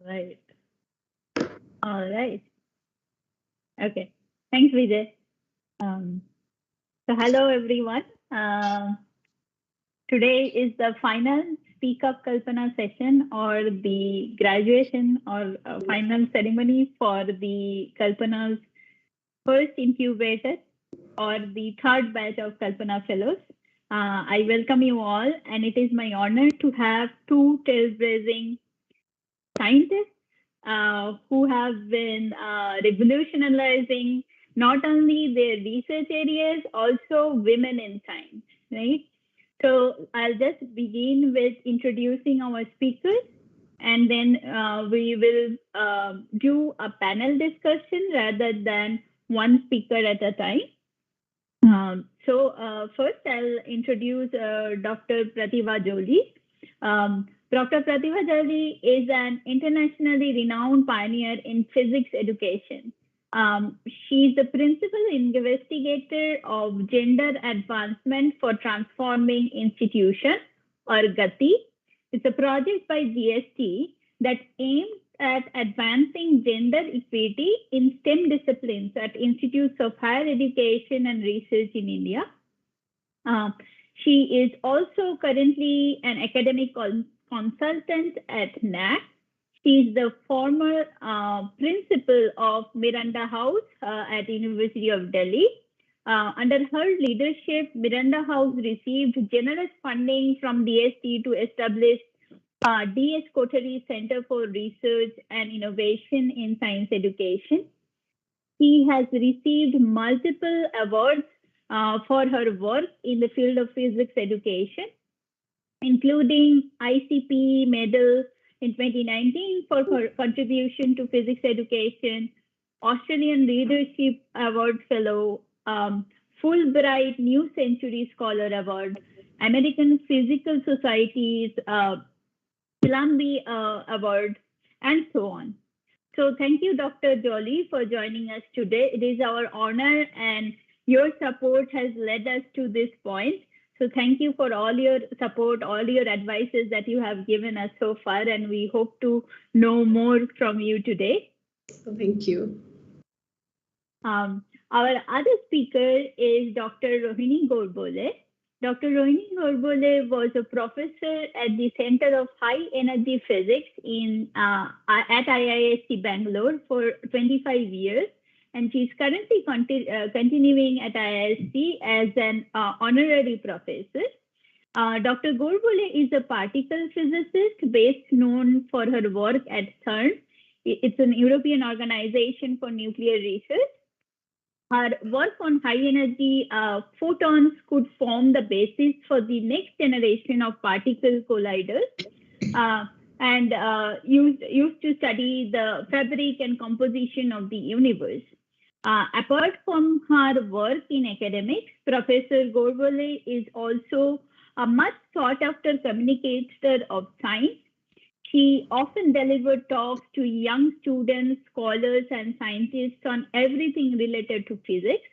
right. All right. Okay. Thanks, Vijay. So hello, everyone. Today is the final Speak Up Kalpana session, or the graduation or final ceremony for the Kalpana's first incubator or the third batch of Kalpana Fellows. I welcome you all, and it is my honor to have two trailblazing scientists who have been revolutionizing not only their research areas, also women in science, right? So I'll just begin with introducing our speakers, and then we will do a panel discussion rather than one speaker at a time. First, I'll introduce Dr. Pratibha Jolie. Dr. Pratibha Jolie is an internationally renowned pioneer in physics education. She's the principal investigator of Gender Advancement for Transforming Institutions, or GATI. It's a project by GST that aims at advancing gender equity in STEM disciplines at institutes of higher education and research in India. She is also currently an academic consultant at NAC. She is the former principal of Miranda House at University of Delhi. Under her leadership, Miranda House received generous funding from DST to establish DS Kothari Center for Research and Innovation in Science Education. She has received multiple awards for her work in the field of physics education, including ICP medal in 2019 for her contribution to physics education, Australian Leadership Award Fellow, Fulbright New Century Scholar Award, American Physical Society's Philamby Award, and so on. So thank you, Dr. Jolie, for joining us today. It is our honor, and your support has led us to this point. So thank you for all your support, all your advices that you have given us so far, and we hope to know more from you today. Thank you. Our other speaker is Dr. Rohini Gorbole. Dr. Rohini Gorbole was a professor at the Center of High Energy Physics at IISc Bangalore for 25 years. And she's currently continuing at IISc as an honorary professor. Dr. Gorbole is a particle physicist best known for her work at CERN. It's an European organization for nuclear research. Her work on high energy photons could form the basis for the next generation of particle colliders. And used to study the fabric and composition of the universe. Apart from her work in academics, Professor Gorbole is also a much sought after communicator of science. She often delivered talks to young students, scholars, and scientists on everything related to physics.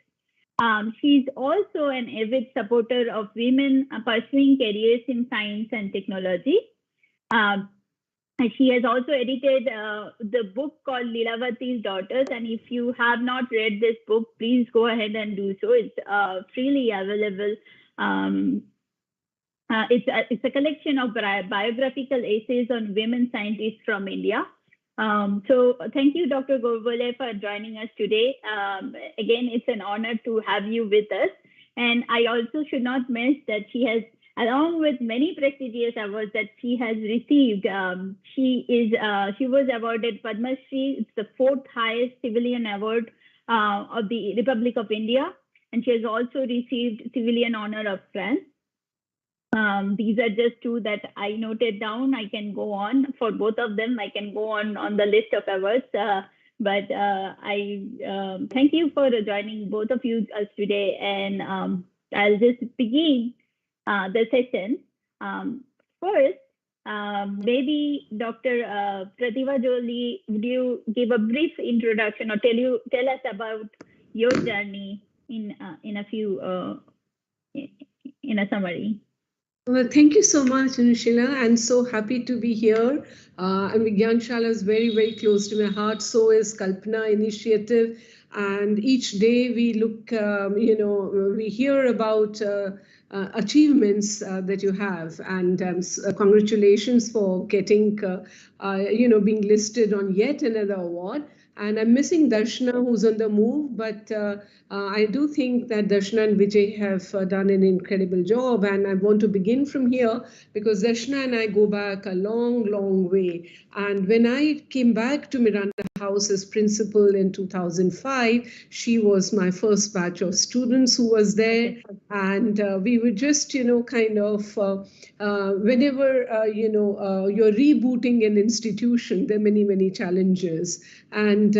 She's also an avid supporter of women pursuing careers in science and technology. She has also edited the book called Lilavati's Daughters, and if you have not read this book, please go ahead and do so. It's freely available. It's a collection of biographical essays on women scientists from India. So thank you, Dr. Gorbole, for joining us today. Again, it's an honor to have you with us. And I also should not miss that she has, along with many prestigious awards that she has received, she was awarded Padma Shri. It's the 4th highest civilian award of the Republic of India, and she has also received Civilian Honor of France. These are just two that I noted down. I can go on for both of them. I can go on the list of awards, but I thank you for joining both of you us today, and I'll just begin the session. First, maybe Dr. Pratibha Jolie, would you give a brief introduction or tell us about your journey in a summary? Well, thank you so much, Anushila. I'm so happy to be here. And Vigyanshala is very, very close to my heart. So is Kalpana initiative. And each day we look, we hear about achievements that you have. And congratulations for getting, being listed on yet another award. And I'm missing Darshana, who's on the move, but I do think that Darshana and Vijay have done an incredible job. And I want to begin from here because Darshana and I go back a long, long way. And when I came back to Miranda House as principal in 2005, she was my first batch of students who was there. And we were just, whenever, you're rebooting an institution, there are many, many challenges. And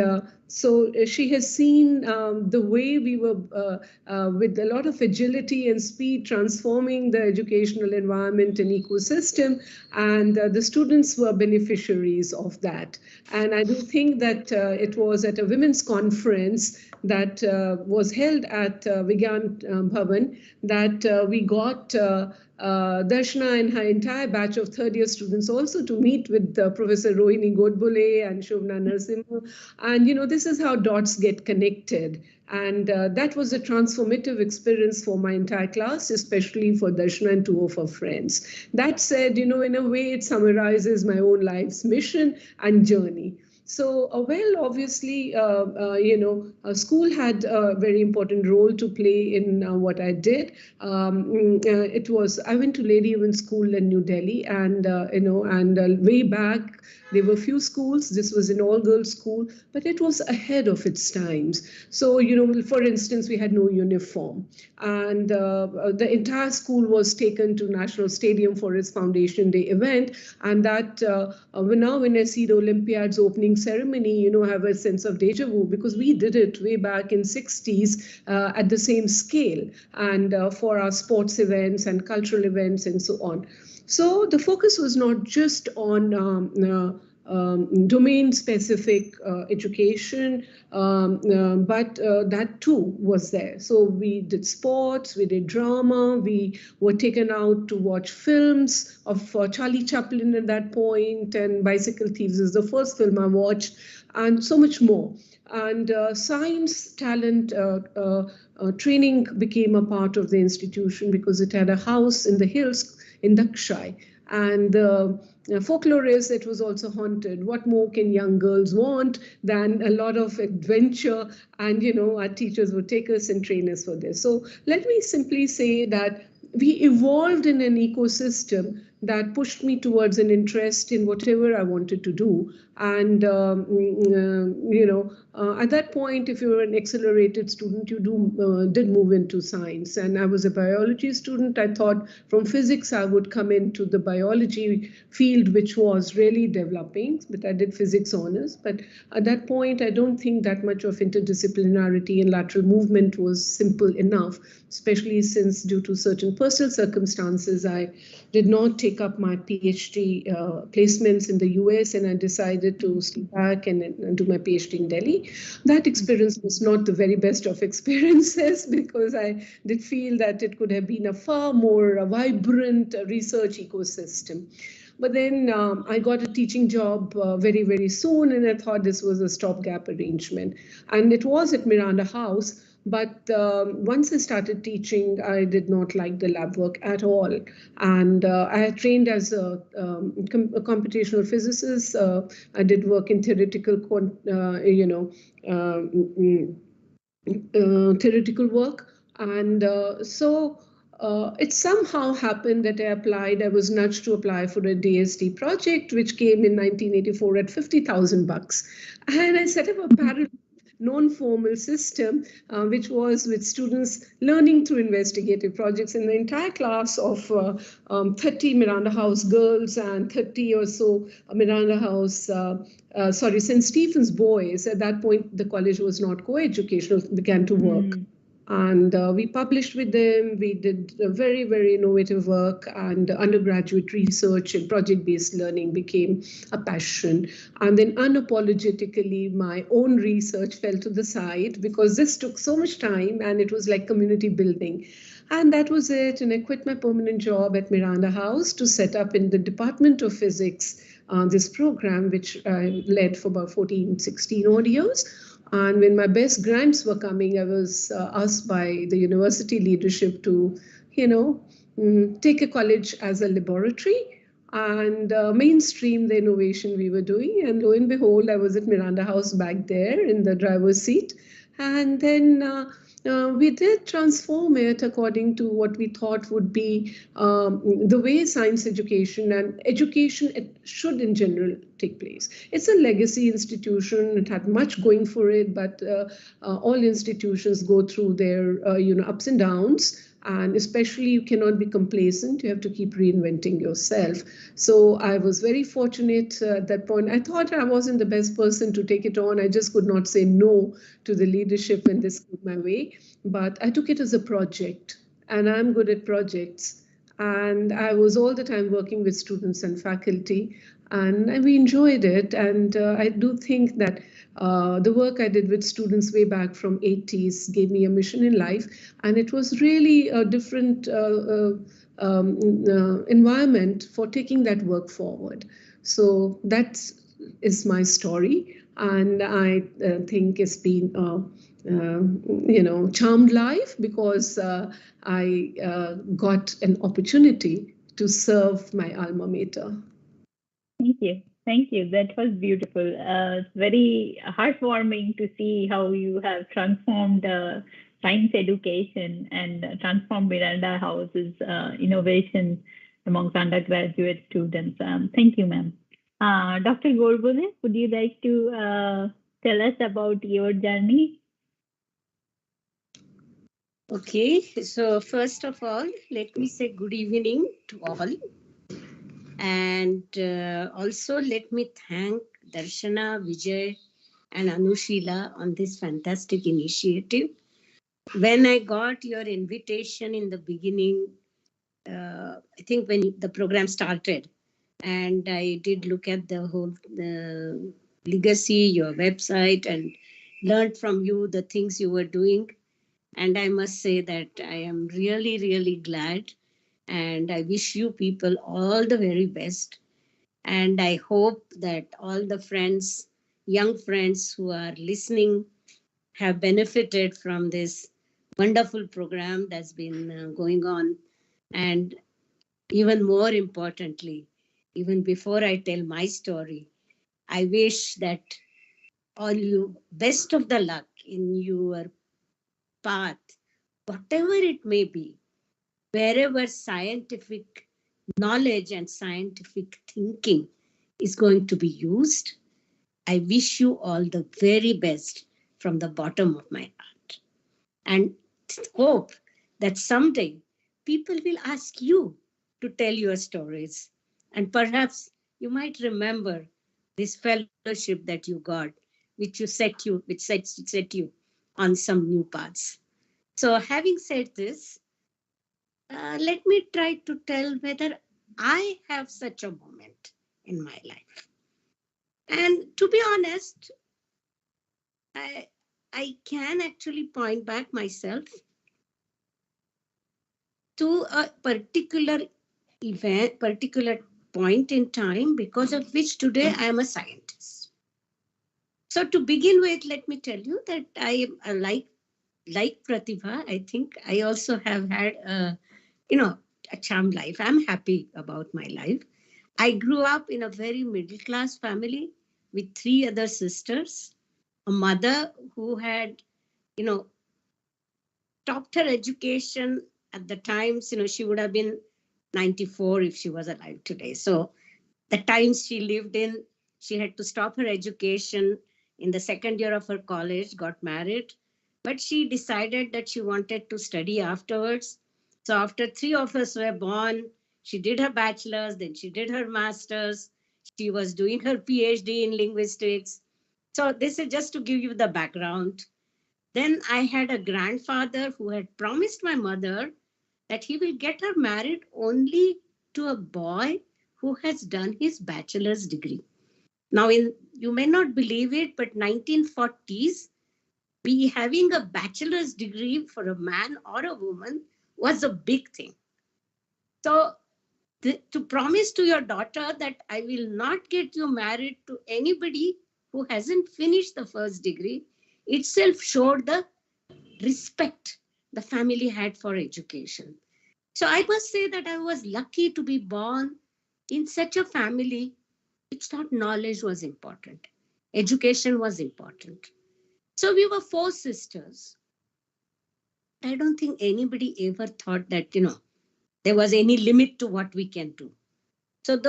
so she has seen the way we were, with a lot of agility and speed, transforming the educational environment and ecosystem, and the students were beneficiaries of that. And I do think that it was at a women's conference that was held at Vigyan Bhavan that we got Darshana and her entire batch of third-year students also to meet with Professor Rohini Godbole and Shobna Narasimha. And, this is how dots get connected. And that was a transformative experience for my entire class, especially for Darshana and two of her friends. That said, in a way, it summarizes my own life's mission and journey. So, obviously, school had a very important role to play in what I did. I went to Lady Evans School in New Delhi, and way back, there were few schools. This was an all-girls school, but it was ahead of its times. So, for instance, we had no uniform, and the entire school was taken to National Stadium for its Foundation Day event, and that now when I see the Olympiads opening ceremony, I have a sense of deja vu because we did it way back in 60s at the same scale, and for our sports events and cultural events and so on. So the focus was not just on domain-specific education, but that too was there. So we did sports, we did drama, we were taken out to watch films of Charlie Chaplin at that point, and Bicycle Thieves is the first film I watched, and so much more. And science, talent, training became a part of the institution because it had a house in the hills in Dakshai. And the folklore is it was also haunted. What more can young girls want than a lot of adventure? And, our teachers would take us and train us for this. So let me simply say that we evolved in an ecosystem that pushed me towards an interest in whatever I wanted to do. And, at that point, if you were an accelerated student, you did move into science. And I was a biology student. I thought from physics, I would come into the biology field, which was really developing, but I did physics honors. But at that point, I don't think that much of interdisciplinarity and lateral movement was simple enough, especially since due to certain personal circumstances, I did not take up my PhD placements in the US, and I decided to stay back and do my PhD in Delhi. That experience was not the very best of experiences because I did feel that it could have been a far more vibrant research ecosystem. But then I got a teaching job very, very soon, and I thought this was a stopgap arrangement. And it was at Miranda House. But once I started teaching, I did not like the lab work at all. And I had trained as a computational physicist. I did work in theoretical, theoretical work. And so it somehow happened that I applied. I was nudged to apply for a DSD project, which came in 1984 at $50,000. And I set up a parallel non-formal system, which was with students learning through investigative projects. In the entire class of 30 Miranda House girls and 30 or so Miranda House, St. Stephen's boys, at that point, the college was not co-educational, began to work. And we published with them. We did very, very innovative work, and undergraduate research and project-based learning became a passion. And then unapologetically, my own research fell to the side because this took so much time, and it was like community building. And that was it. And I quit my permanent job at Miranda House to set up in the Department of Physics this program, which I led for about 14, 16 odd years. And when my best grants were coming, I was asked by the university leadership to, take a college as a laboratory and mainstream the innovation we were doing. And lo and behold, I was at Miranda House back there in the driver's seat. And then we did transform it according to what we thought would be the way science education and education should in general take place. It's a legacy institution. It had much going for it, but all institutions go through their ups and downs. And especially you cannot be complacent. You have to keep reinventing yourself. So I was very fortunate at that point. I thought I wasn't the best person to take it on. I just could not say no to the leadership when this came my way. But I took it as a project, and I'm good at projects. And I was all the time working with students and faculty, and we enjoyed it. And I do think that the work I did with students way back from 80s gave me a mission in life. And it was really a different environment for taking that work forward. So that is my story. And I think it's been charmed life because I got an opportunity to serve my alma mater. Thank you. Thank you. That was beautiful. It's very heartwarming to see how you have transformed science education and transformed Miranda House's innovation amongst undergraduate students. Thank you, ma'am. Dr. Gorbole, would you like to tell us about your journey? Okay, so first of all, let me say good evening to all. And also let me thank Darshana, Vijay, and Anushila on this fantastic initiative. When I got your invitation in the beginning, I think when the program started, and I did look at the legacy, your website, and learned from you the things you were doing. And I must say that I am really, really glad. And I wish you people all the very best. And I hope that all the friends, young friends who are listening, have benefited from this wonderful program that's been going on. And even more importantly, even before I tell my story, I wish that all you best of the luck in your path, whatever it may be, wherever scientific knowledge and scientific thinking is going to be used. I wish you all the very best from the bottom of my heart. And hope that someday people will ask you to tell your stories. And perhaps you might remember this fellowship that you got, which set you on some new paths. So having said this, let me try to tell whether I have such a moment in my life. And to be honest, I can actually point back myself to a particular event, particular point in time, because of which today I am a scientist. So to begin with, let me tell you that I am like Pratibha. I think I also have had a charmed life. I'm happy about my life. I grew up in a very middle class family with 3 other sisters, a mother who had, topped her education at the times, she would have been 94 if she was alive today. So the times she lived in, she had to stop her education in the second year of her college, got married, but she decided that she wanted to study afterwards. So after 3 of us were born, she did her bachelor's, then she did her master's. She was doing her PhD in linguistics. So this is just to give you the background. Then I had a grandfather who had promised my mother that he will get her married only to a boy who has done his bachelor's degree. Now, you may not believe it, but 1940s, having a bachelor's degree for a man or a woman was a big thing. So to promise to your daughter that I will not get you married to anybody who hasn't finished the first degree itself showed the respect the family had for education. So I must say that I was lucky to be born in such a family which thought knowledge was important, education was important. So we were 4 sisters. I don't think anybody ever thought that, there was any limit to what we can do. So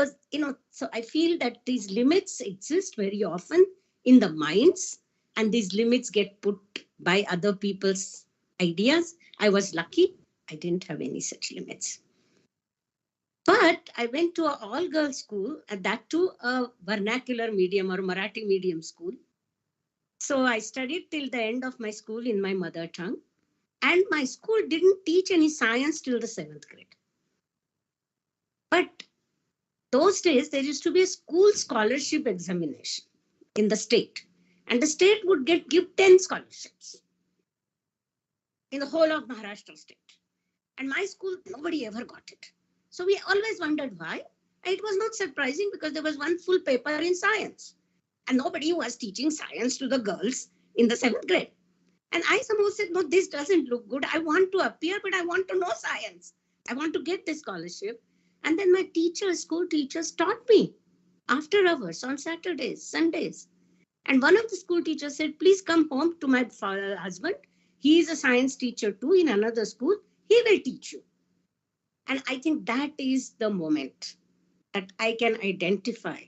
so I feel that these limits exist very often in the minds, and these limits get put by other people's ideas. I was lucky. I didn't have any such limits. But I went to an all-girls school, and that too a vernacular medium or Marathi medium school. So I studied till the end of my school in my mother tongue. And my school didn't teach any science till the 7th grade. But those days, there used to be a school scholarship examination in the state. And the state would give 10 scholarships in the whole of Maharashtra state. And my school, nobody ever got it. So we always wondered why. And it was not surprising because there was one full paper in science. And nobody was teaching science to the girls in the 7th grade. And I somehow said, no, this doesn't look good. I want to appear, but I want to know science. I want to get this scholarship. And then my teachers, school teachers taught me after hours on Saturdays, Sundays. And one of the school teachers said, please come home to my husband. He is a science teacher too in another school. He will teach you. And I think that is the moment that I can identify.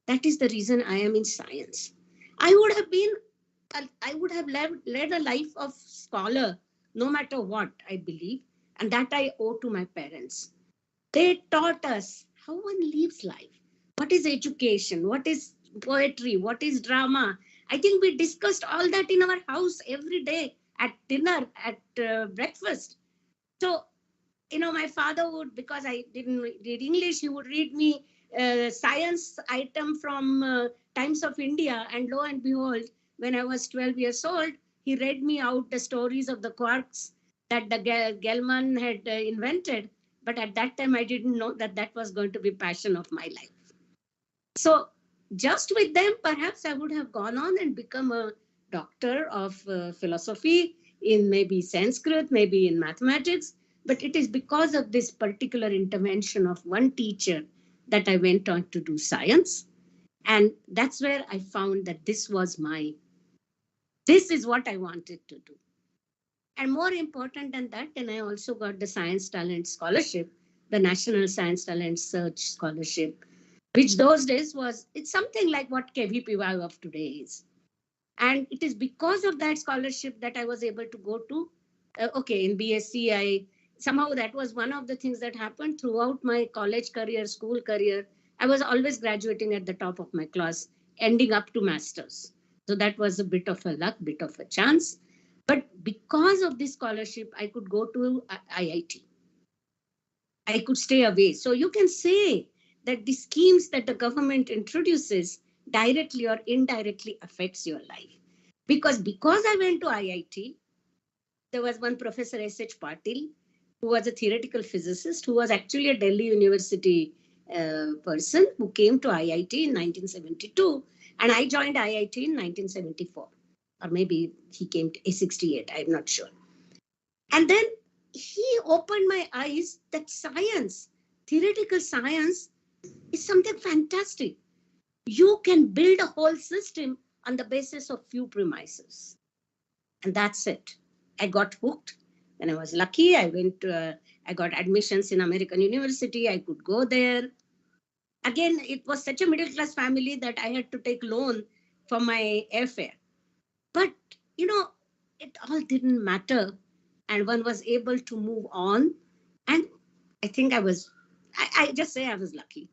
That is the reason I am in science. I would have led a life of scholar, no matter what, I believe. And that I owe to my parents. They taught us how one lives life. What is education? What is poetry? What is drama? I think we discussed all that in our house every day, at dinner, at breakfast. So, my father would, because I didn't read English, he would read me science item from Times of India. And lo and behold, when I was 12 years old, he read me out the stories of the quarks that the Gell-Mann had invented. But at that time, I didn't know that that was going to be passion of my life. So just with them, perhaps I would have gone on and become a doctor of philosophy in maybe Sanskrit, maybe in mathematics. But it is because of this particular intervention of one teacher that I went on to do science. And that's where I found that this is what I wanted to do. And more important than that, then I also got the Science Talent Scholarship, the National Science Talent Search Scholarship, which those days it's something like what KVPY of today is. And it is because of that scholarship that I was able to go to, in BSc, somehow that was one of the things that happened throughout my college career, school career. I was always graduating at the top of my class, ending up to masters. So that was a bit of a luck, bit of a chance. But because of this scholarship, I could go to IIT. I could stay away. So you can say that the schemes that the government introduces directly or indirectly affects your life. Because I went to IIT, there was one Professor S.H. Patil, who was a theoretical physicist, who was actually a Delhi University person who came to IIT in 1972. And I joined IIT in 1974. Or maybe he came to 68, I'm not sure. And then he opened my eyes that science, theoretical science, is something fantastic. You can build a whole system on the basis of few premises. And that's it. I got hooked. Then I was lucky. I got admissions in American University. I could go there. Again, it was such a middle class family that I had to take loan for my airfare. But, it all didn't matter. And one was able to move on. And I think I just say I was lucky.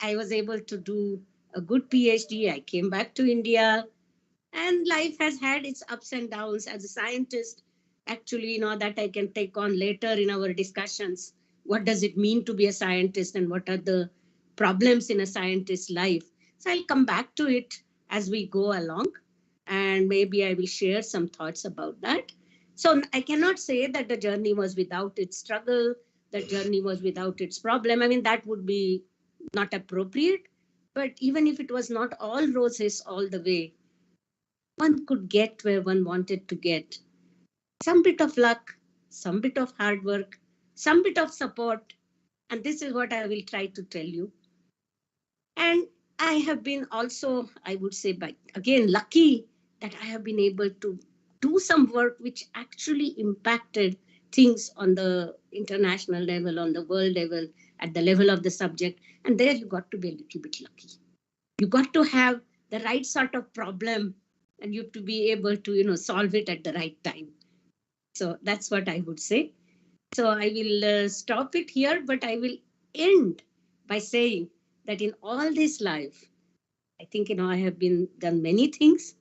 I was able to do a good PhD. I came back to India. And life has had its ups and downs as a scientist. Actually, that I can take on later in our discussions. What does it mean to be a scientist and what are the problems in a scientist's life? So I'll come back to it as we go along. And maybe I will share some thoughts about that. So I cannot say that the journey was without its struggle, the journey was without its problem. I mean, that would be not appropriate. But even if it was not all roses all the way, one could get where one wanted to get. Some bit of luck, some bit of hard work, some bit of support. And this is what I will try to tell you. And I have been also, I would say, again, lucky that I have been able to do some work which actually impacted things on the international level, on the world level, at the level of the subject. And there you got to be a little bit lucky. You got to have the right sort of problem and you have to be able to, solve it at the right time. So that's what I would say. So I will stop it here, but I will end by saying that in all this life, I think, I have done many things.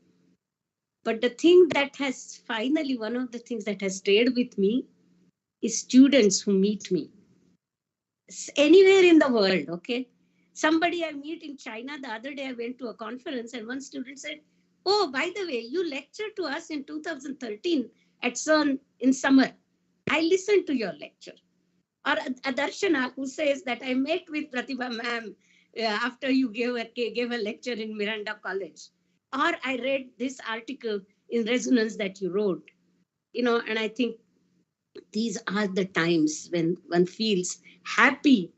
But the thing that has finally, one of the things that has stayed with me is students who meet me. Anywhere in the world, okay? Somebody I meet in China, the other day I went to a conference and one student said, "Oh, by the way, you lectured to us in 2013 at CERN in summer. I listened to your lecture." Or a Darshana who says that I met with Pratibha ma'am after you gave a lecture in Miranda College. Or I read this article in Resonance that you wrote. And I think these are the times when one feels happy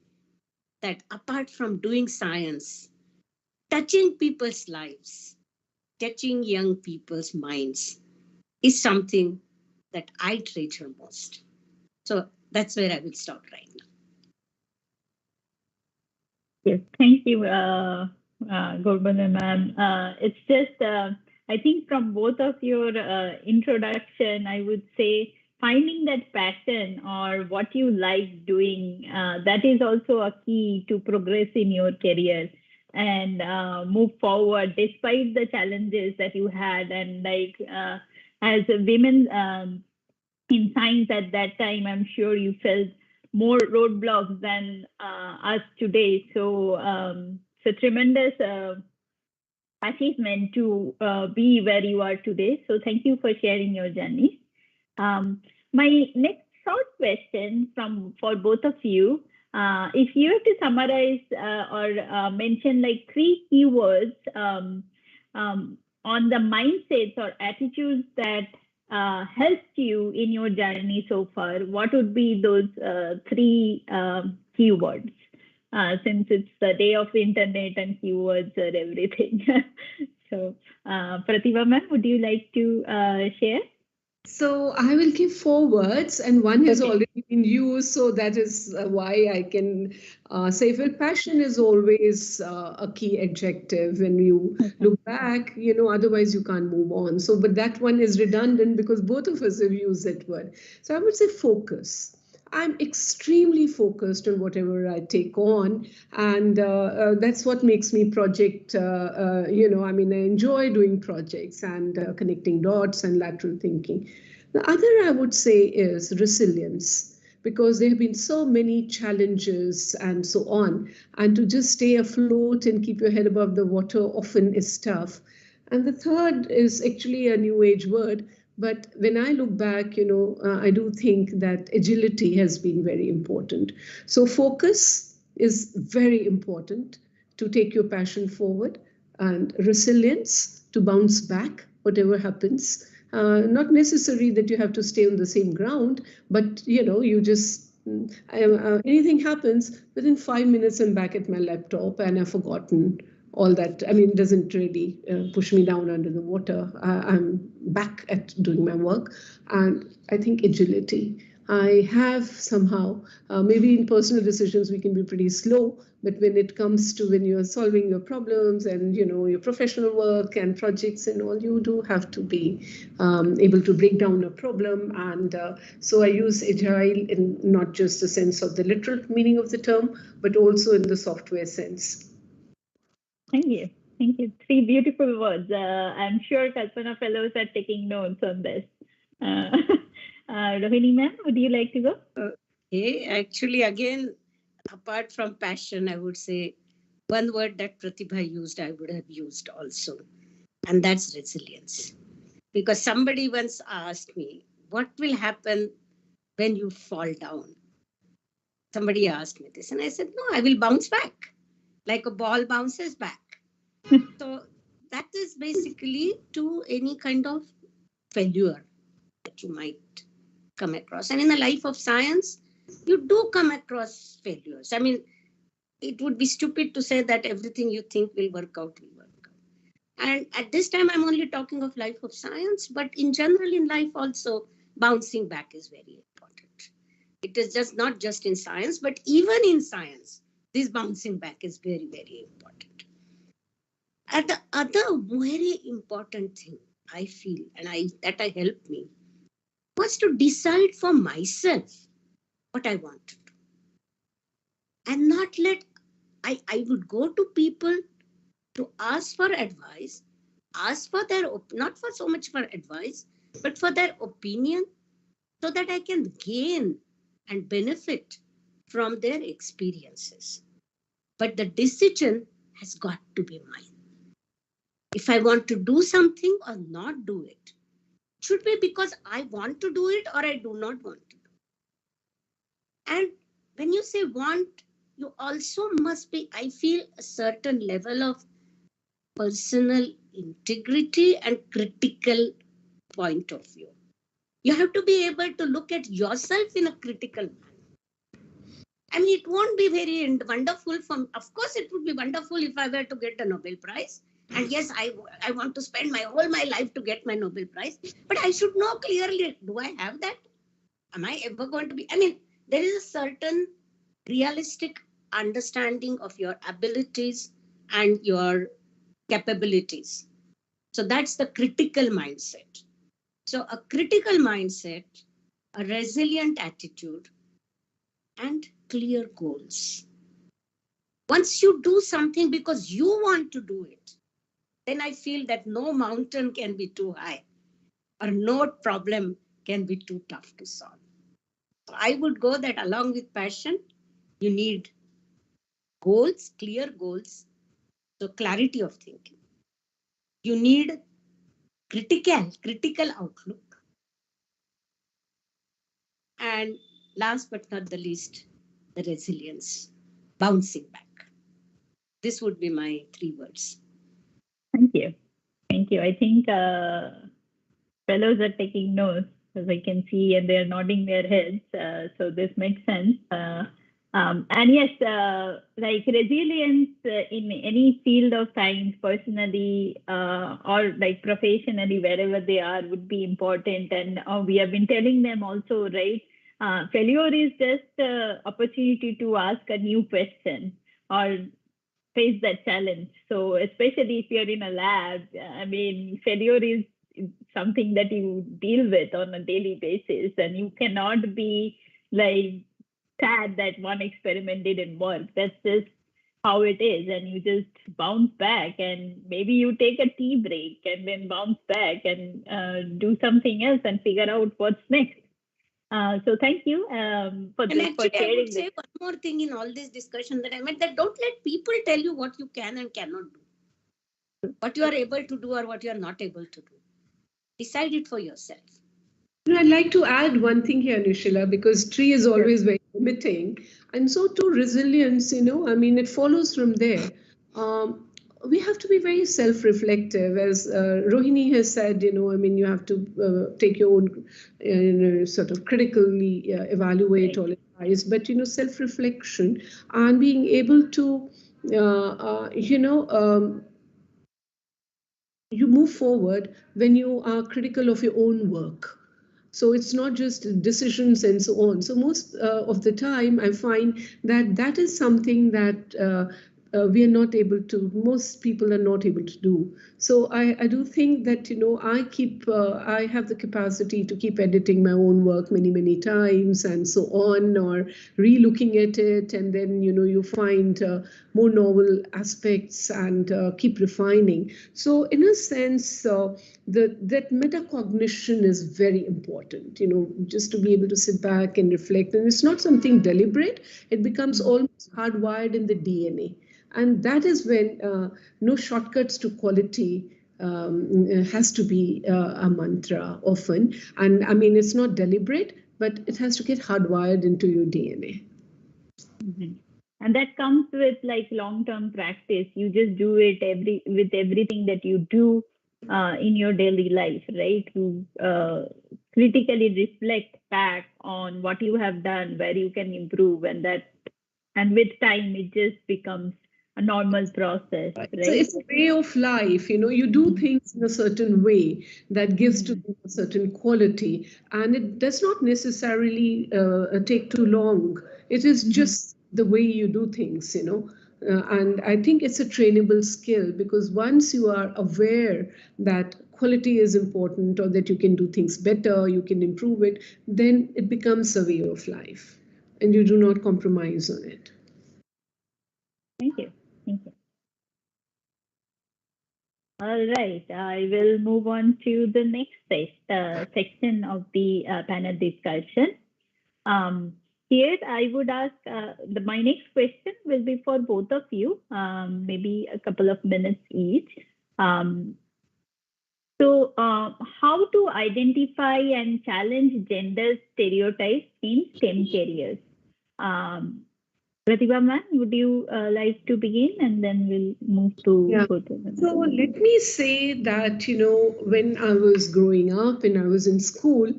that apart from doing science, touching people's lives, touching young people's minds is something that I treasure most. So that's where I will stop right now. Yes, thank you, Gorbana ma'am. It's just, I think from both of your introduction, I would say finding that passion or what you like doing, that is also a key to progress in your career and move forward despite the challenges that you had. And like as a women in science at that time, I'm sure you felt more roadblocks than us today. So tremendous achievement to be where you are today. So thank you for sharing your journey. My next short question for both of you, if you were to summarize or mention like 3 keywords on the mindsets or attitudes that helped you in your journey so far, what would be those 3 keywords? Since it's the day of internet and keywords are everything. So, Pratibha ma'am, would you like to share? So I will give 4 words, and one has already been used, so that is why I can say, well, passion is always a key adjective when you look back, otherwise you can't move on. So, but that one is redundant because both of us have used that word. So I would say focus. I'm extremely focused on whatever I take on, and that's what makes me project, I enjoy doing projects and connecting dots and lateral thinking. The other I would say is resilience, because there have been so many challenges and so on, and to just stay afloat and keep your head above the water often is tough. And the third is actually a new age word, but when I look back, I do think that agility has been very important. So focus is very important to take your passion forward, and resilience to bounce back, whatever happens. Not necessary that you have to stay on the same ground, but, you just, anything happens, within 5 minutes I'm back at my laptop and I've forgotten all that. I mean, it doesn't really push me down under the water. I'm back at doing my work. And I think agility. I have somehow, maybe in personal decisions, we can be pretty slow, but when it comes to when you're solving your problems and, your professional work and projects and all, you do have to be able to break down a problem. And so I use agile in not just the sense of the literal meaning of the term, but also in the software sense. Thank you. Thank you. 3 beautiful words. I'm sure Kalpana fellows are taking notes on this. Rohini ma'am, would you like to go? Okay. Actually, again, apart from passion, I would say one word that Pratibha used, I would have used also, and that's resilience. Because somebody once asked me, what will happen when you fall down? Somebody asked me this and I said, no, I will bounce back like a ball bounces back. So that is basically to any kind of failure that you might come across. And in the life of science, you do come across failures. I mean, it would be stupid to say that everything you think will work out will work out. And at this time, I'm only talking of life of science, but in general in life also, bouncing back is very important. It is just not just in science, but even in science, this bouncing back is very, very important. And the other very important thing I feel, and that helped me, was to decide for myself what I want to do. And not let, I would go to people to ask for advice, ask for their, not for so much for advice, but for their opinion, so that I can gain and benefit from their experiences. But the decision has got to be mine. If I want to do something or not do it, it should be because I want to do it or I do not want to do it. And when you say want, you also must be, I feel, a certain level of personal integrity and critical point of view. You have to be able to look at yourself in a critical manner. I mean, it won't be very wonderful of course, it would be wonderful if I were to get a Nobel Prize. And yes, I want to spend my life to get my Nobel Prize. But I should know clearly, do I have that? Am I ever going to be? I mean, there is a certain realistic understanding of your abilities and your capabilities. So that's the critical mindset. So a critical mindset, a resilient attitude, and clear goals. Once you do something because you want to do it, then I feel that no mountain can be too high or no problem can be too tough to solve. So I would go that along with passion, you need goals, clear goals, so clarity of thinking. You need critical outlook. And last but not the least, the resilience, bouncing back. This would be my 3 words. Thank you. Thank you. I think fellows are taking notes, as I can see, and they're nodding their heads. So this makes sense. And yes, like resilience in any field of science, personally or like professionally, wherever they are, would be important. And we have been telling them also, right? Failure is just an opportunity to ask a new question or face that challenge. So especially if you're in a lab, I mean, failure is something that you deal with on a daily basis, and you cannot be like sad that one experiment didn't work. That's just how it is, and you just bounce back, and maybe you take a tea break and then bounce back and do something else and figure out what's next. So thank you for this. And actually, I would say one more thing in all this discussion that I meant, that don't let people tell you what you can and cannot do, what you are able to do or what you are not able to do. Decide it for yourself. I'd like to add one thing here, Nishila, because tree is always very limiting. And so too resilience, I mean, it follows from there. We have to be very self-reflective, as Rohini has said, I mean, you have to take your own, sort of critically evaluate all advice, but, self-reflection and being able to, you move forward when you are critical of your own work. So it's not just decisions and so on. So most of the time, I find that is something that we are not able to, most people are not able to do. So I do think that, I have the capacity to keep editing my own work many times and so on, or re-looking at it, and then, you find more novel aspects and keep refining. So in a sense, that metacognition is very important, just to be able to sit back and reflect. And it's not something deliberate, it becomes almost hardwired in the DNA. And that is when no shortcuts to quality has to be a mantra often. And I mean, it's not deliberate, but it has to get hardwired into your DNA. Mm-hmm. And that comes with like long-term practice. You just do it with everything that you do in your daily life, right? You critically reflect back on what you have done, where you can improve, and with time it just becomes a normal process, right? So it's a way of life, you do things in a certain way that gives to them a certain quality, and it does not necessarily take too long. It is just the way you do things, and I think it's a trainable skill, because once you are aware that quality is important, or that you can do things better, you can improve it, then it becomes a way of life, and you do not compromise on it. Thank you. Thank you. All right, I will move on to the next section of the panel discussion. Here, I would ask, my next question will be for both of you, maybe a couple of minutes each. So how to identify and challenge gender stereotypes in STEM careers? Pratibha ma'am, would you like to begin, and then we'll move to both of them? So let me say that, when I was growing up and I was in school,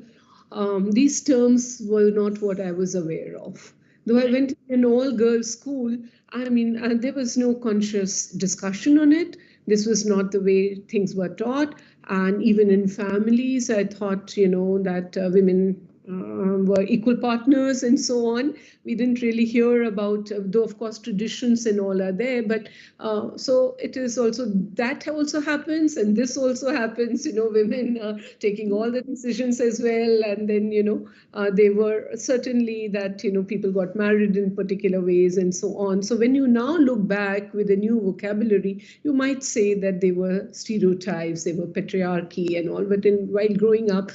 these terms were not what I was aware of. Though I went to an all-girls school, I mean, there was no conscious discussion on it. This was not the way things were taught. And even in families, I thought, that women were equal partners and so on. We didn't really hear about, though of course traditions and all are there, but so it is also, that also happens, and this also happens, women taking all the decisions as well. And then, they were certainly that, people got married in particular ways and so on. So when you now look back with a new vocabulary, you might say that they were stereotypes, they were patriarchy and all, but while growing up,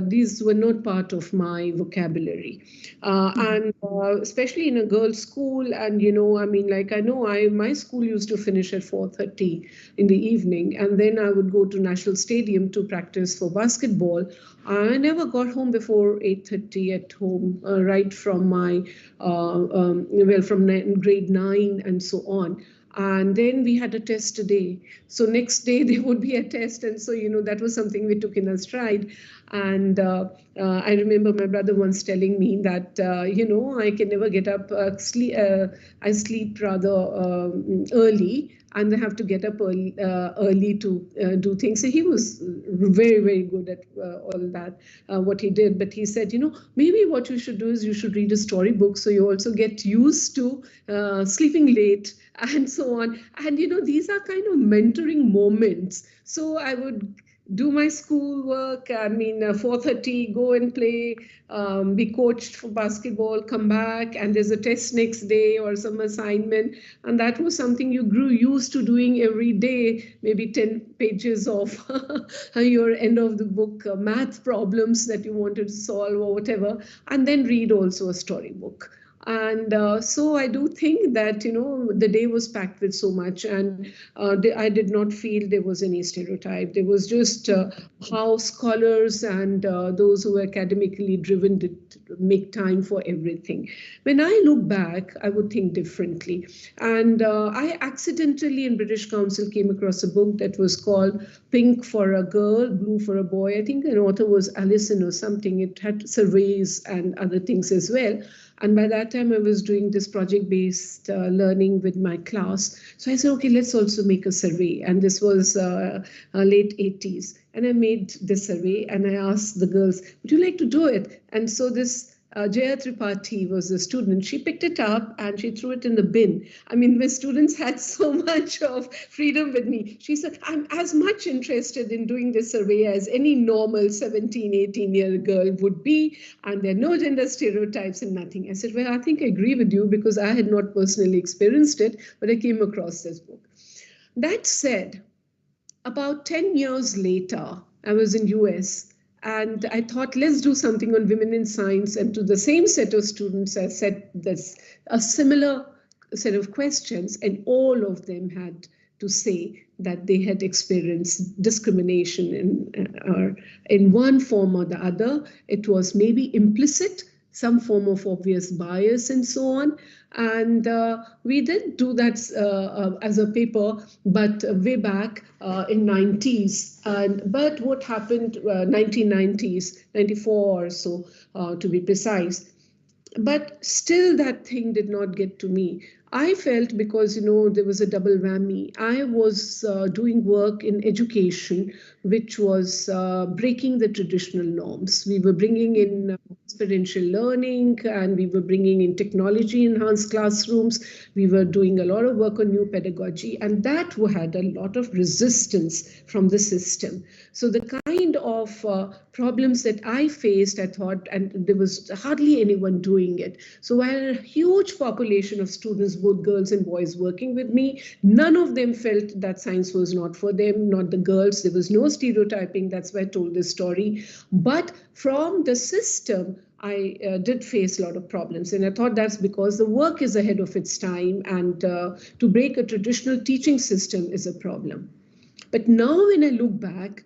these were not part of my vocabulary. And especially in a girls' school, and my school used to finish at 4:30 in the evening, and then I would go to National Stadium to practice for basketball. I never got home before 8:30 at home, right from my from grade 9 and so on. And then we had a test today. So next day there would be a test. And so, that was something we took in our stride. And I remember my brother once telling me that, I can never get up, I sleep rather early, and I have to get up early to do things. So he was very, very good at all that, what he did. But he said, maybe what you should do is you should read a storybook, so you also get used to sleeping late and so on. And, these are kind of mentoring moments. So I would do my schoolwork, 4:30, go and play, be coached for basketball, come back, and there's a test next day or some assignment. And that was something you grew used to doing every day, maybe 10 pages of your end of the book math problems that you wanted to solve or whatever, and then read also a storybook. And so I do think that, the day was packed with so much, and I did not feel there was any stereotype. There was just how scholars and those who were academically driven did make time for everything. When I look back, I would think differently. And I accidentally in British Council came across a book that was called Pink for a Girl, Blue for a Boy. I think an author was Allison or something. It had surveys and other things as well. And by that time, I was doing this project-based learning with my class. So I said, okay, let's also make a survey. And this was late 80s. And I made this survey, and I asked the girls, would you like to do it? And so this Jaya Tripathi was a student. She picked it up and she threw it in the bin. I mean, my students had so much of freedom with me. She said, I'm as much interested in doing this survey as any normal 17, 18-year girl would be. And there are no gender stereotypes and nothing. I said, well, I think I agree with you, because I had not personally experienced it, but I came across this book. That said, about 10 years later, I was in US. And I thought, let's do something on women in science. And to the same set of students, I said a similar set of questions, and all of them had to say that they had experienced discrimination in one form or the other. It was maybe implicit, some form of obvious bias and so on. And we did do that as a paper, but way back in 90s. But what happened, 1990s, 94 or so to be precise. But still that thing did not get to me. I felt because, there was a double whammy. I was doing work in education, which was breaking the traditional norms. We were bringing in experiential learning, and we were bringing in technology enhanced classrooms. We were doing a lot of work on new pedagogy, and that had a lot of resistance from the system. So the kind of problems that I faced, I thought, and there was hardly anyone doing it. So I had a huge population of students, both girls and boys, working with me. None of them felt that science was not for them, not the girls. There was no stereotyping. That's why I told this story. But from the system, I did face a lot of problems. And I thought that's because the work is ahead of its time, and to break a traditional teaching system is a problem. But now when I look back,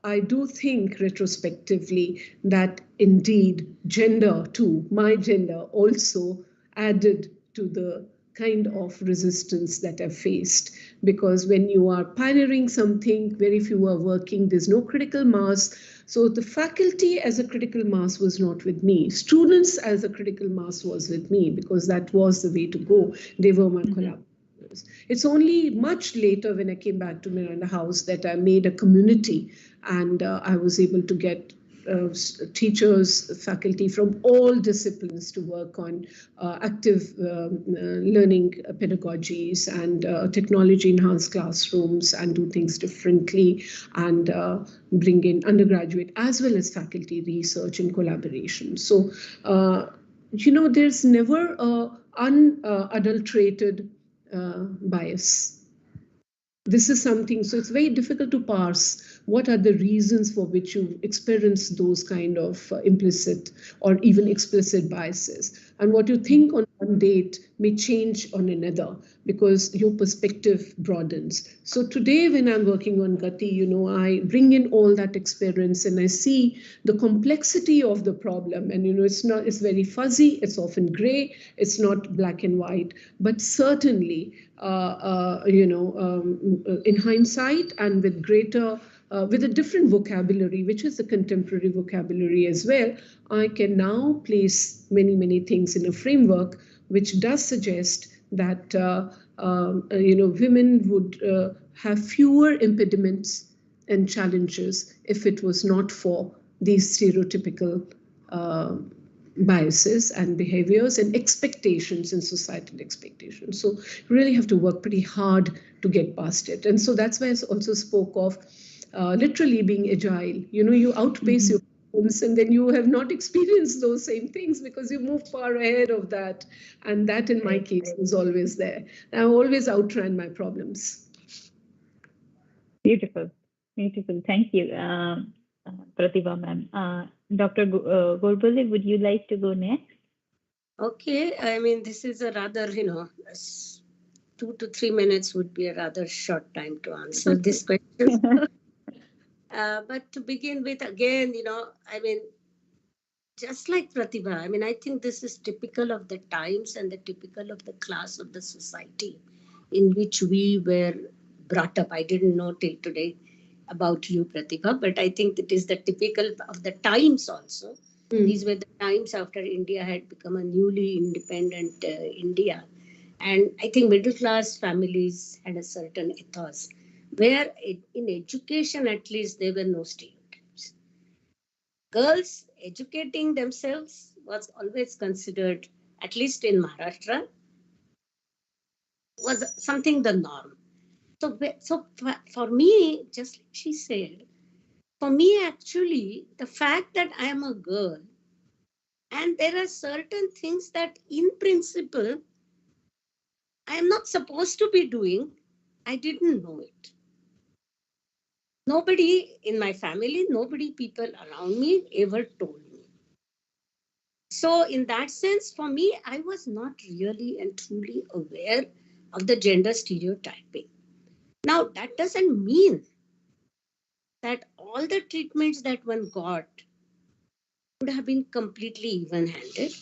I do think retrospectively that indeed gender too, my gender also added to the kind of resistance that I've faced. Because when you are pioneering something, very few are working, there's no critical mass. So the faculty as a critical mass was not with me. Students as a critical mass was with me, because that was the way to go. They were my collaborators. It's only much later when I came back to Miranda House that I made a community, and I was able to get teachers, faculty from all disciplines to work on active learning pedagogies and technology-enhanced classrooms, and do things differently, and bring in undergraduate as well as faculty research and collaboration. So, there's never unadulterated bias. This is something, so it's very difficult to parse what are the reasons for which you experience those kind of implicit or even explicit biases. And what you think on one date may change on another, because your perspective broadens. So today when I'm working on Gati, I bring in all that experience, and I see the complexity of the problem. And it's very fuzzy, it's often gray, it's not black and white, but certainly in hindsight and with greater, with a different vocabulary, which is the contemporary vocabulary as well, I can now place many, many things in a framework which does suggest that women would have fewer impediments and challenges if it was not for these stereotypical biases and behaviors and expectations and societal expectations. So you really have to work pretty hard to get past it. And so that's why I also spoke of literally being agile. You outpace your problems, and then you have not experienced those same things because you moved far ahead of that. And that in my case was always there. I always outran my problems. Beautiful. Beautiful. Thank you, Pratibha ma'am. Dr. Gorbole, would you like to go next? Okay, I mean, this is a rather, 2 to 3 minutes would be a rather short time to answer this question. But to begin with, again, just like Pratibha, I think this is typical of the times and the typical of the class of the society in which we were brought up. I didn't know till today about you, Pratibha, but I think it is the typical of the times also. These were the times after India had become a newly independent India. And I think middle class families had a certain ethos where in education, at least, there were no stereotypes. Girls educating themselves was always considered, at least in Maharashtra, was something the norm. So for me, just like she said, for me, actually, the fact that I am a girl and there are certain things that in principle, I am not supposed to be doing, I didn't know it. Nobody in my family, people around me ever told me. So in that sense, for me, I was not really and truly aware of the gender stereotyping. Now, that doesn't mean that all the treatments that one got would have been completely even-handed.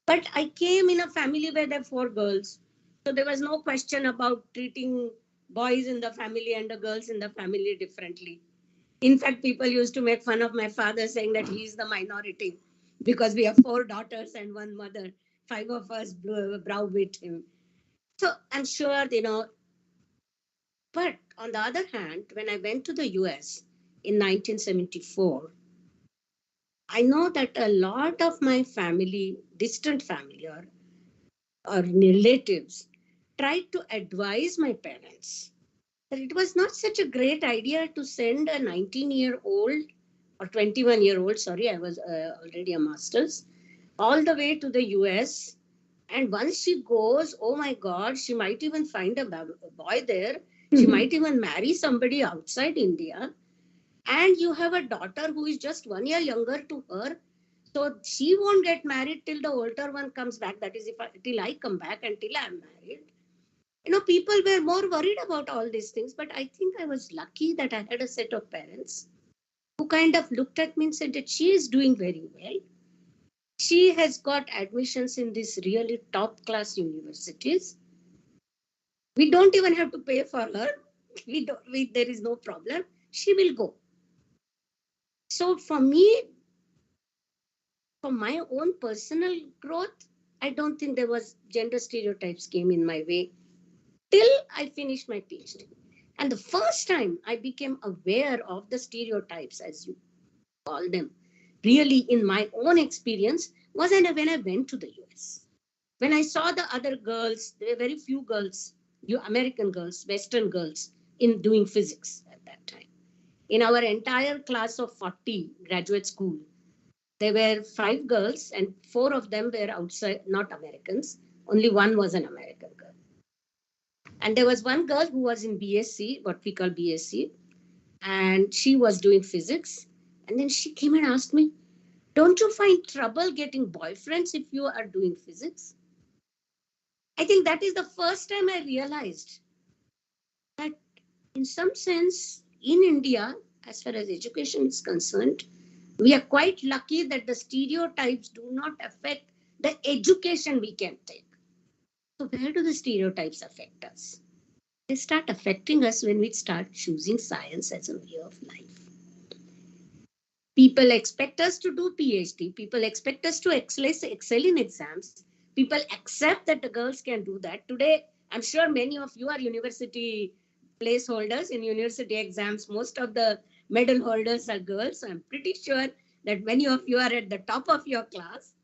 But I came in a family where there were 4 girls. So there was no question about treating boys in the family and the girls in the family differently. In fact, people used to make fun of my father saying that he's the minority because we have 4 daughters and 1 mother. 5 of us browbeat him. So I'm sure, but on the other hand, when I went to the US in 1974, I know that a lot of my family, distant family or relatives, tried to advise my parents that it was not such a great idea to send a 19-year-old or 21-year-old, sorry, I was already a master's, all the way to the US. And once she goes, oh my God, she might even find a boy there. She might even marry somebody outside India. And you have a daughter who is just 1 year younger to her. So she won't get married till the older one comes back. That is, till I come back and till I'm married. People were more worried about all these things. But I think I was lucky that I had a set of parents who kind of looked at me and said that she is doing very well. She has got admissions in these really top class universities. We don't even have to pay for her. There is no problem. She will go. So for me, for my own personal growth, I don't think there was gender stereotypes came in my way till I finished my PhD. And the first time I became aware of the stereotypes, as you call them, really in my own experience, was when I went to the US. When I saw the other girls, there were very few girls, American girls, Western girls, in doing physics at that time. In our entire class of 40 graduate school, there were 5 girls and 4 of them were outside, not Americans. Only 1 was an American girl. And there was 1 girl who was in BSc, what we call BSc, and she was doing physics. And then she came and asked me, don't you find trouble getting boyfriends if you are doing physics? I think that is the first time I realized that in some sense, in India, as far as education is concerned, we are quite lucky that the stereotypes do not affect the education we can take. So where do the stereotypes affect us? They start affecting us when we start choosing science as a way of life. People expect us to do PhD. People expect us to excel in exams. People accept that the girls can do that. Today, I'm sure many of you are university placeholders in university exams. Most of the medal holders are girls. So I'm pretty sure that many of you are at the top of your class.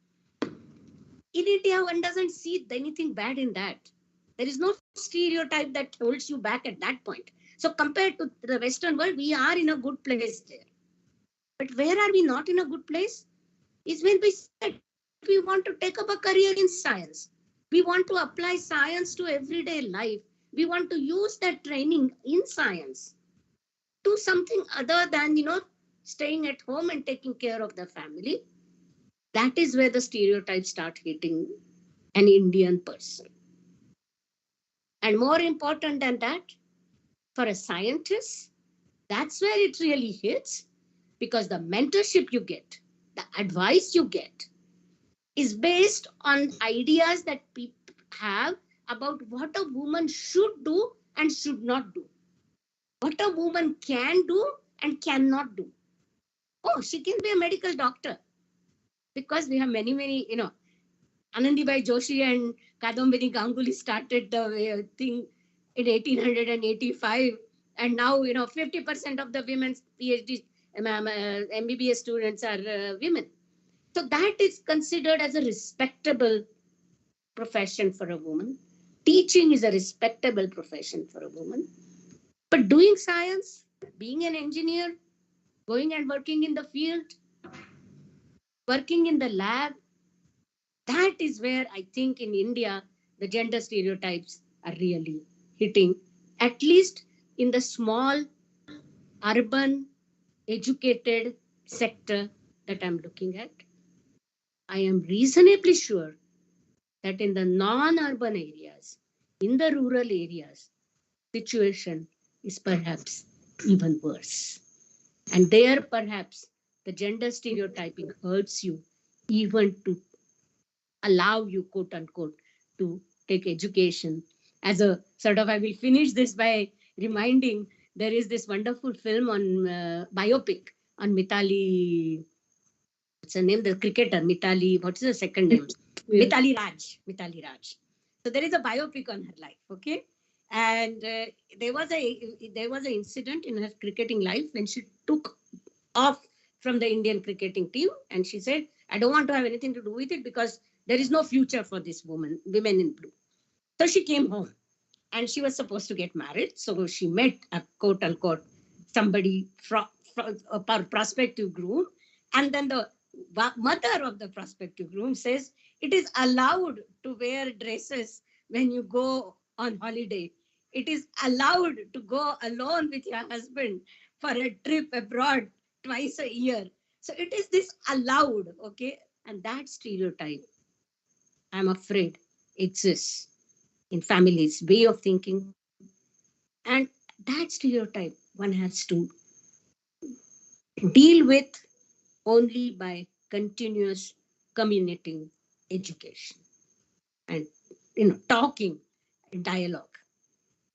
In India, one doesn't see anything bad in that. There is no stereotype that holds you back at that point. So compared to the Western world, we are in a good place there. But where are we not in a good place? Is when we said we want to take up a career in science. We want to apply science to everyday life. We want to use that training in science to something other than, staying at home and taking care of the family. That is where the stereotypes start hitting an Indian person. And more important than that, for a scientist, that's where it really hits, because the mentorship you get, the advice you get, is based on ideas that people have about what a woman should do and should not do. What a woman can do and cannot do. Oh, she can be a medical doctor. Because we have many, Anandibai Joshi and Kadambini Ganguly started the thing in 1885. And now, 50% of the women's PhD, MBBS students are women. So that is considered as a respectable profession for a woman. Teaching is a respectable profession for a woman. But doing science, being an engineer, going and working in the field, working in the lab, that is where I think in India, the gender stereotypes are really hitting, at least in the small, urban, educated sector that I'm looking at. I am reasonably sure that in the non-urban areas, in the rural areas, situation is perhaps even worse. And there perhaps the gender stereotyping hurts you even to allow you, quote unquote, to take education. As a sort of, I will finish this by reminding there is this wonderful film on biopic on Mithali, what's her name, the cricketer, Mithali, what's the second name? Yeah. Mithali Raj. So there is a biopic on her life, okay? And there was an incident in her cricketing life when she took off from the Indian cricketing team, and she said, I don't want to have anything to do with it because there is no future for this women in blue. So she came home and she was supposed to get married. So she met a quote unquote somebody from a prospective groom. And then the mother of the prospective groom says, it is allowed to wear dresses when you go on holiday. It is allowed to go alone with your husband for a trip abroad twice a year. So it is this allowed, okay? And that stereotype, I'm afraid, exists in families' way of thinking. And that stereotype one has to deal with only by continuous community education and talking and dialogue.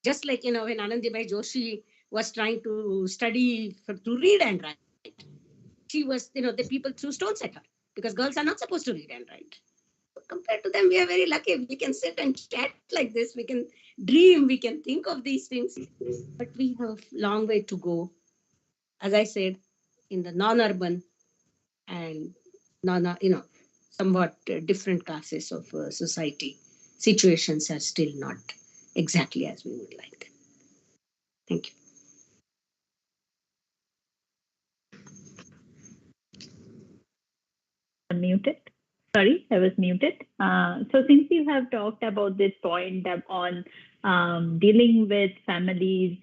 Just like when Anandibai Joshi was trying to study to read and write, she was the people threw stones at her because girls are not supposed to read and write. Compared to them, we are very lucky. We can sit and chat like this. We can dream. We can think of these things. But we have a long way to go. As I said, in the non-urban and somewhat different classes of society, situations are still not exactly as we would like them. Thank you. Muted. Sorry, I was muted. So since you have talked about this point on dealing with families'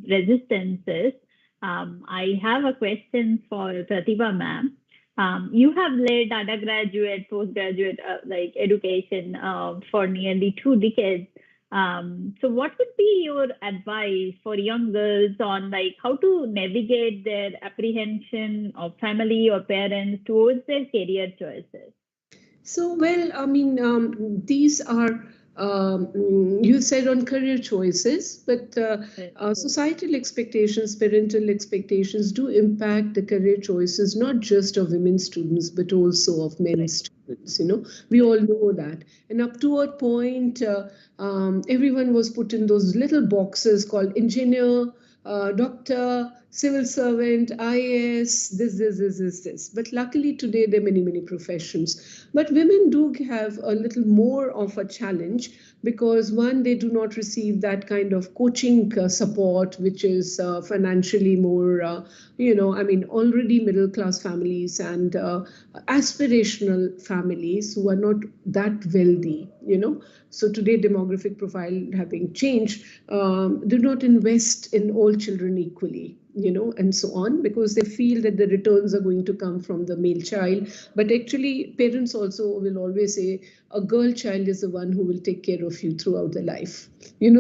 resistances, I have a question for Pratibha ma'am. You have led undergraduate, postgraduate education for nearly 2 decades. So what would be your advice for young girls on how to navigate their apprehension of family or parents towards their career choices? So, well, I mean, these are, you said on career choices, but societal expectations, parental expectations do impact the career choices, not just of women students, but also of men students, we all know that. And up to a point, everyone was put in those little boxes called engineer, doctor, civil servant, IAS, this. But luckily today there are many professions. But women do have a little more of a challenge because one, they do not receive that kind of coaching support, which is financially more, already middle class families and aspirational families who are not that wealthy, So today demographic profile having changed, do not invest in all children equally, and so on, because they feel that the returns are going to come from the male child. But actually parents also will always say a girl child is the one who will take care of you throughout the life,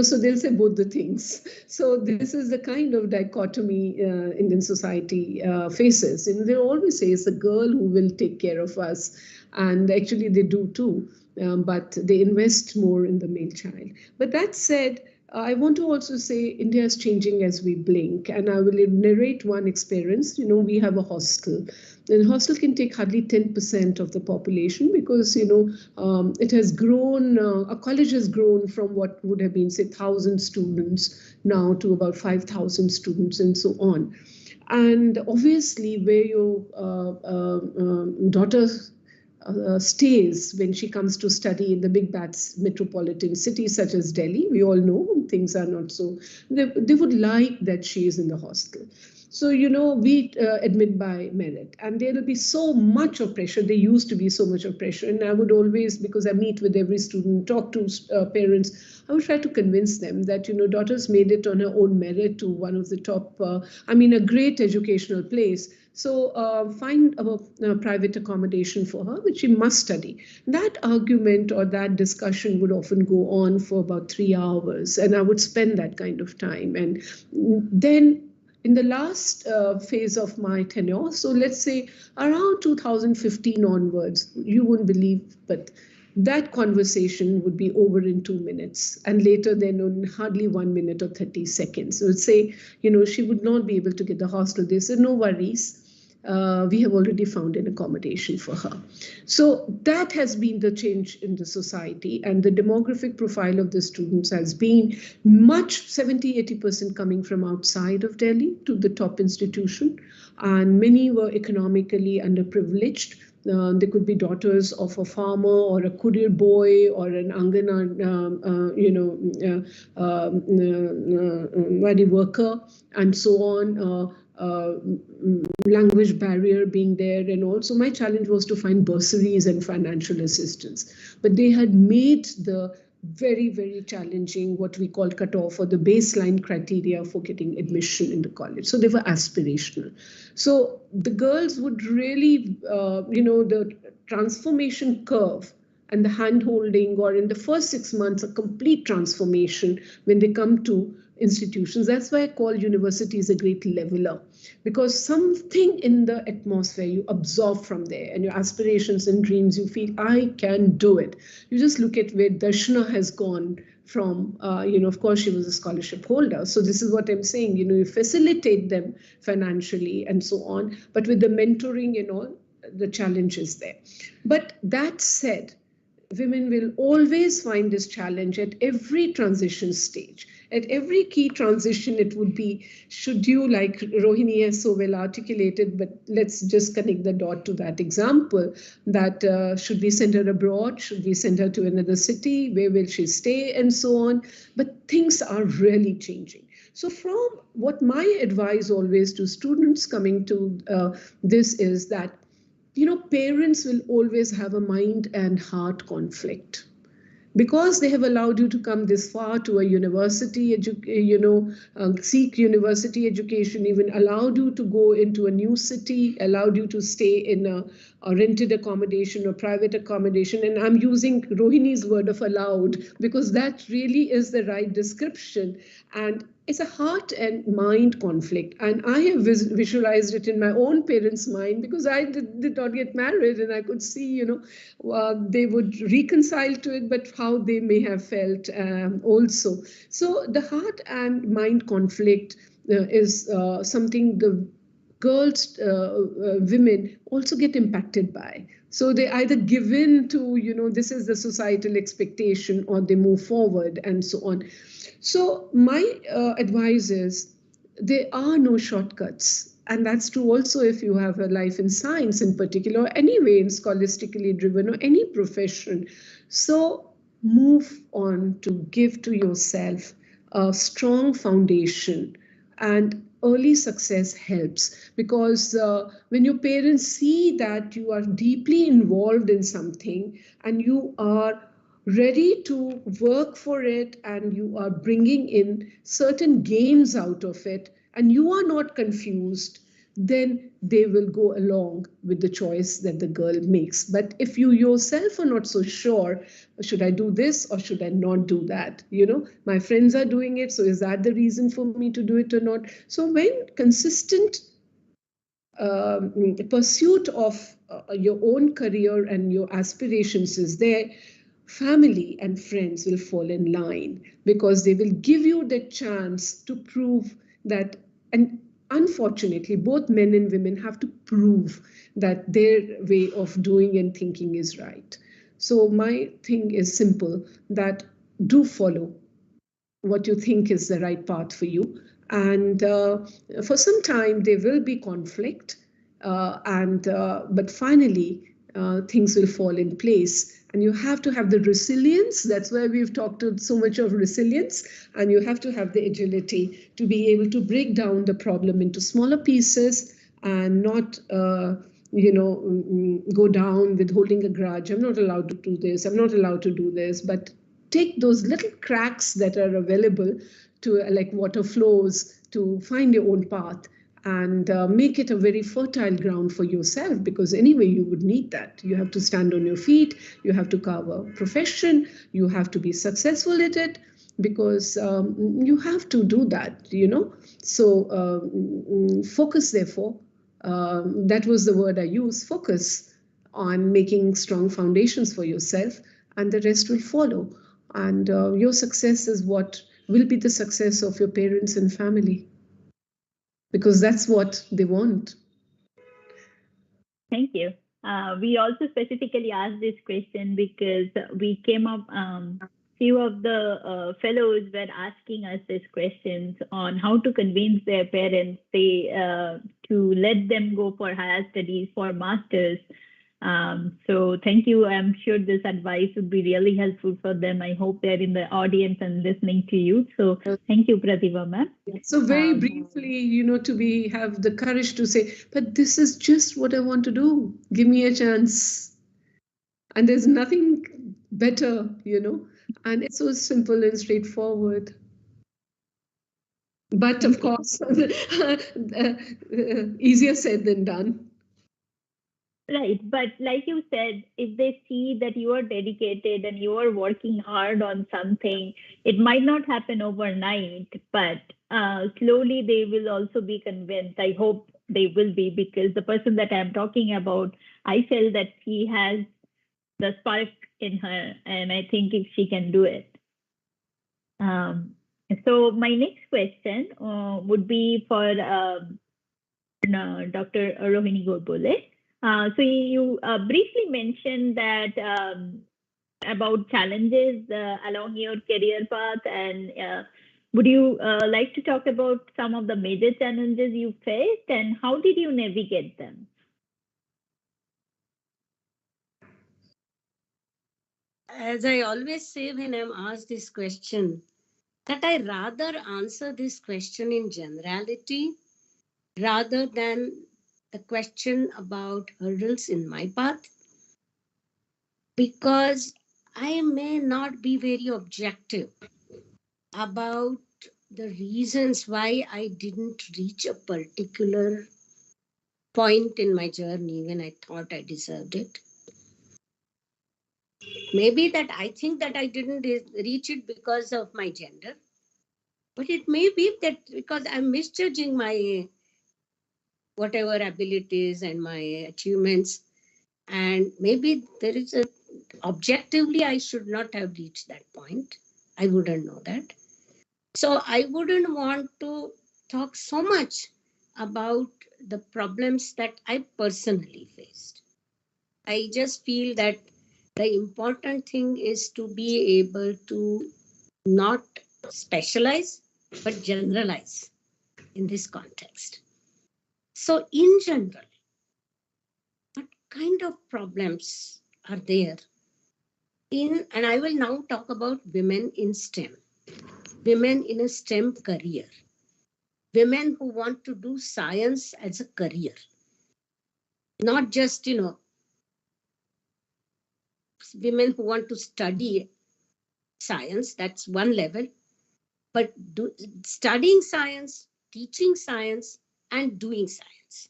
so they'll say both the things. So this is the kind of dichotomy Indian society faces. They always say it's the girl who will take care of us, and actually they do too. But they invest more in the male child. But that said, I want to also say India is changing as we blink, and I will narrate one experience. We have a hostel, and hostel can take hardly 10% of the population because, it has grown, a college has grown from what would have been, say, 1,000 students now to about 5,000 students and so on. And obviously where your daughter stays when she comes to study in the big bats metropolitan cities such as Delhi, we all know things are not so, they would like that she is in the hostel. So, we admit by merit, and there will be so much of pressure. There used to be so much of pressure. And I would always, because I meet with every student, talk to parents, I would try to convince them that, daughter's made it on her own merit to one of the top, a great educational place. So find a private accommodation for her, which she must study. That argument or that discussion would often go on for about 3 hours. And I would spend that kind of time. And then in the last phase of my tenure, so let's say around 2015 onwards, you wouldn't believe, but that conversation would be over in 2 minutes, and later then in hardly 1 minute or 30 seconds. So it would say, she would not be able to get the hostel. They said, no worries. We have already found an accommodation for her. So that has been the change in the society, and the demographic profile of the students has been much, 70-80% coming from outside of Delhi to the top institution, and many were economically underprivileged. They could be daughters of a farmer or a courier boy or an angana, worker, and so on. Language barrier being there, and also my challenge was to find bursaries and financial assistance. But they had made the very, very challenging what we call cutoff, or the baseline criteria for getting admission in the college. So they were aspirational. So the girls would really, the transformation curve and the hand-holding, or in the first 6 months, a complete transformation when they come to institutions. That's why I call universities a great leveler, because something in the atmosphere you absorb from there, and your aspirations and dreams, you feel, I can do it. You just look at where Darshana has gone from, of course, she was a scholarship holder. So this is what I'm saying, you facilitate them financially and so on. But with the mentoring and all, the challenge is there. But that said, women will always find this challenge at every transition stage. At every key transition, it would be, should you, like Rohini has so well articulated, but let's just connect the dot to that example, that should we send her abroad? Should we send her to another city? Where will she stay? And so on. But things are really changing. So from what my advice always to students coming to this is that, parents will always have a mind and heart conflict. Because they have allowed you to come this far to a university, seek university education, even allowed you to go into a new city, allowed you to stay in a rented accommodation or private accommodation. And I'm using Rohini's word of allowed, because that really is the right description. And it's a heart and mind conflict. And I have visualized it in my own parents' mind, because I did not get married, and I could see, they would reconcile to it, but how they may have felt also. So the heart and mind conflict is something the girls, women also get impacted by. So they either give in to, this is the societal expectation, or they move forward and so on. So my advice is, there are no shortcuts. And that's true also if you have a life in science in particular, or anyway in scholastically driven or any profession. So move on to give to yourself a strong foundation, and early success helps, because when your parents see that you are deeply involved in something and you are ready to work for it, and you are bringing in certain gains out of it, and you are not confused, then they will go along with the choice that the girl makes. But if you yourself are not so sure, should I do this or should I not do that? My friends are doing it, so is that the reason for me to do it or not? So when consistent pursuit of your own career and your aspirations is there, family and friends will fall in line, because they will give you the chance to prove that. And unfortunately, both men and women have to prove that their way of doing and thinking is right. So my thing is simple, that do follow what you think is the right path for you. And for some time, there will be conflict. But finally, things will fall in place. And you have to have the resilience. That's why we've talked so much of resilience. And you have to have the agility to be able to break down the problem into smaller pieces and not, go down with holding a grudge. I'm not allowed to do this. I'm not allowed to do this. But take those little cracks that are available to, like water flows, to find your own path and make it a very fertile ground for yourself, because anyway you would need that. You have to stand on your feet, you have to carve a profession, you have to be successful at it, because you have to do that, So focus, therefore, that was the word I used, focus on making strong foundations for yourself, and the rest will follow. And your success is what will be the success of your parents and family, because that's what they want. Thank you. We also specifically asked this question because we came up, few of the fellows were asking us these questions on how to convince their parents to let them go for higher studies, for masters. So thank you. I'm sure this advice would be really helpful for them. I hope they're in the audience and listening to you. So thank you, Pratibha ma'am. So very briefly, to have the courage to say, but this is just what I want to do. Give me a chance. And there's nothing better, and it's so simple and straightforward. But of course, easier said than done. Right. But like you said, if they see that you are dedicated and you are working hard on something, it might not happen overnight, but slowly they will also be convinced. I hope they will be, because the person that I'm talking about, I felt that she has the spark in her, and I think if she can do it. So my next question would be for Dr. Rohini Gorbole. So you briefly mentioned that about challenges along your career path, and would you like to talk about some of the major challenges you faced and how did you navigate them? As I always say when I'm asked this question, that I rather answer this question in generality rather than the question about hurdles in my path, because I may not be very objective about the reasons why I didn't reach a particular point in my journey when I thought I deserved it. Maybe that I think that I didn't reach it because of my gender, but it may be that because I'm misjudging my whatever abilities and my achievements, and maybe there is a objectively I should not have reached that point. I wouldn't know that. So I wouldn't want to talk so much about the problems that I personally faced. I just feel that the important thing is to be able to not specialize, but generalize in this context. So in general, what kind of problems are there and I will now talk about women in STEM, women in a STEM career, women who want to do science as a career, not just, women who want to study science, that's one level, but studying science, teaching science, and doing science.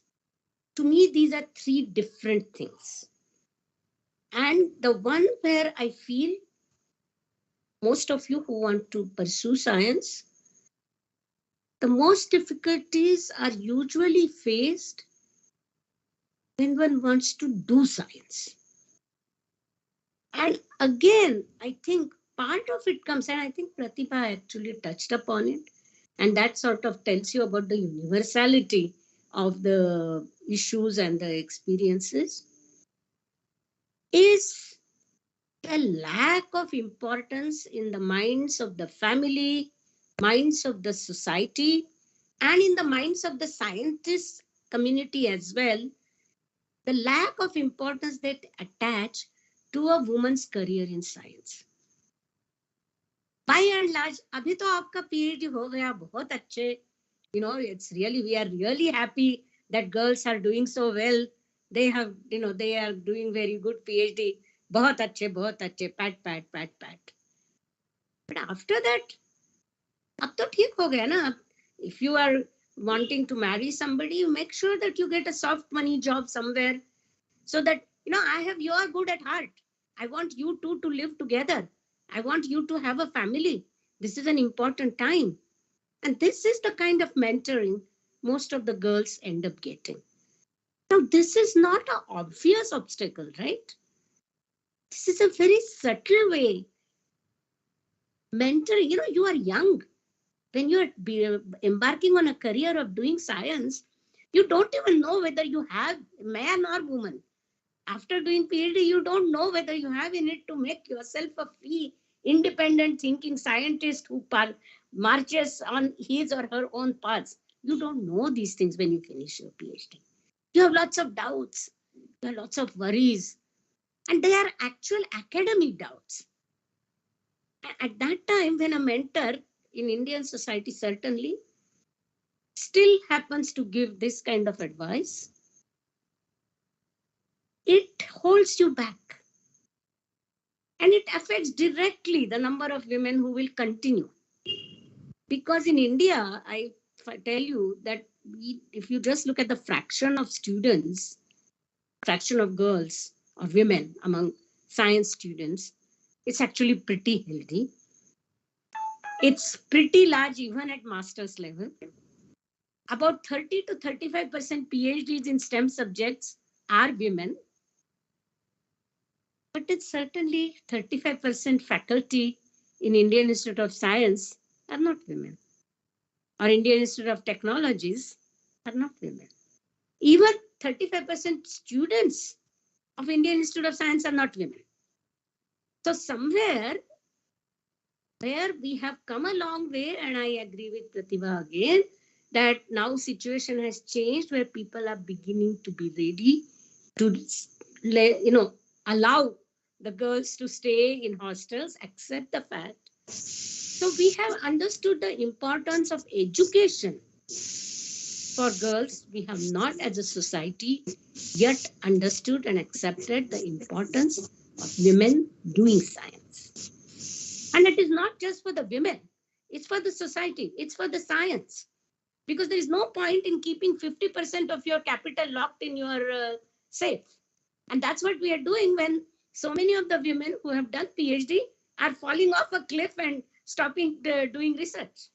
To me, these are three different things. And the one where I feel most of you who want to pursue science, the most difficulties are usually faced when one wants to do science. And again, I think part of it comes, and I think Pratibha actually touched upon it, and that sort of tells you about the universality of the issues and the experiences, is a lack of importance in the minds of the family, minds of the society, and in the minds of the scientist community as well, the lack of importance that attach to a woman's career in science. By and large, abhi to aapka PhD ho gaya, bahut achhe. You know, it's really, we are really happy that girls are doing so well. They have, they are doing very good PhD. Bahut achhe, pat, pat, pat, pat. But after that, ab to theek ho gaya na. If you are wanting to marry somebody, you make sure that you get a soft money job somewhere so that, you are good at heart. I want you two to live together. I want you to have a family. This is an important time. And this is the kind of mentoring most of the girls end up getting. Now, this is not an obvious obstacle, right? This is a very subtle way. Mentoring, you are young. When you are embarking on a career of doing science, you don't even know whether you have man or woman. After doing PhD, you don't know whether you have in it to make yourself a free, independent thinking scientist who marches on his or her own paths. You don't know these things when you finish your PhD. You have lots of doubts, you have lots of worries, and they are actual academic doubts. At that time, when a mentor in Indian society certainly still happens to give this kind of advice, it holds you back. And it affects directly the number of women who will continue. Because in India, I tell you that if you just look at the fraction of students, fraction of girls or women among science students, it's actually pretty healthy. It's pretty large even at master's level. About 30 to 35% PhDs in STEM subjects are women. But it's certainly 35% faculty in Indian Institute of Science are not women. Or Indian Institute of Technologies are not women. Even 35% students of Indian Institute of Science are not women. So somewhere where we have come a long way, and I agree with Pratibha again, that now situation has changed where people are beginning to be ready to, allow the girls to stay in hostels, accept the fact. So we have understood the importance of education for girls. We have not as a society yet understood and accepted the importance of women doing science. And it is not just for the women, it's for the society, it's for the science. Because there is no point in keeping 50% of your capital locked in your safe. And that's what we are doing when so many of the women who have done PhD are falling off a cliff and stopping doing research.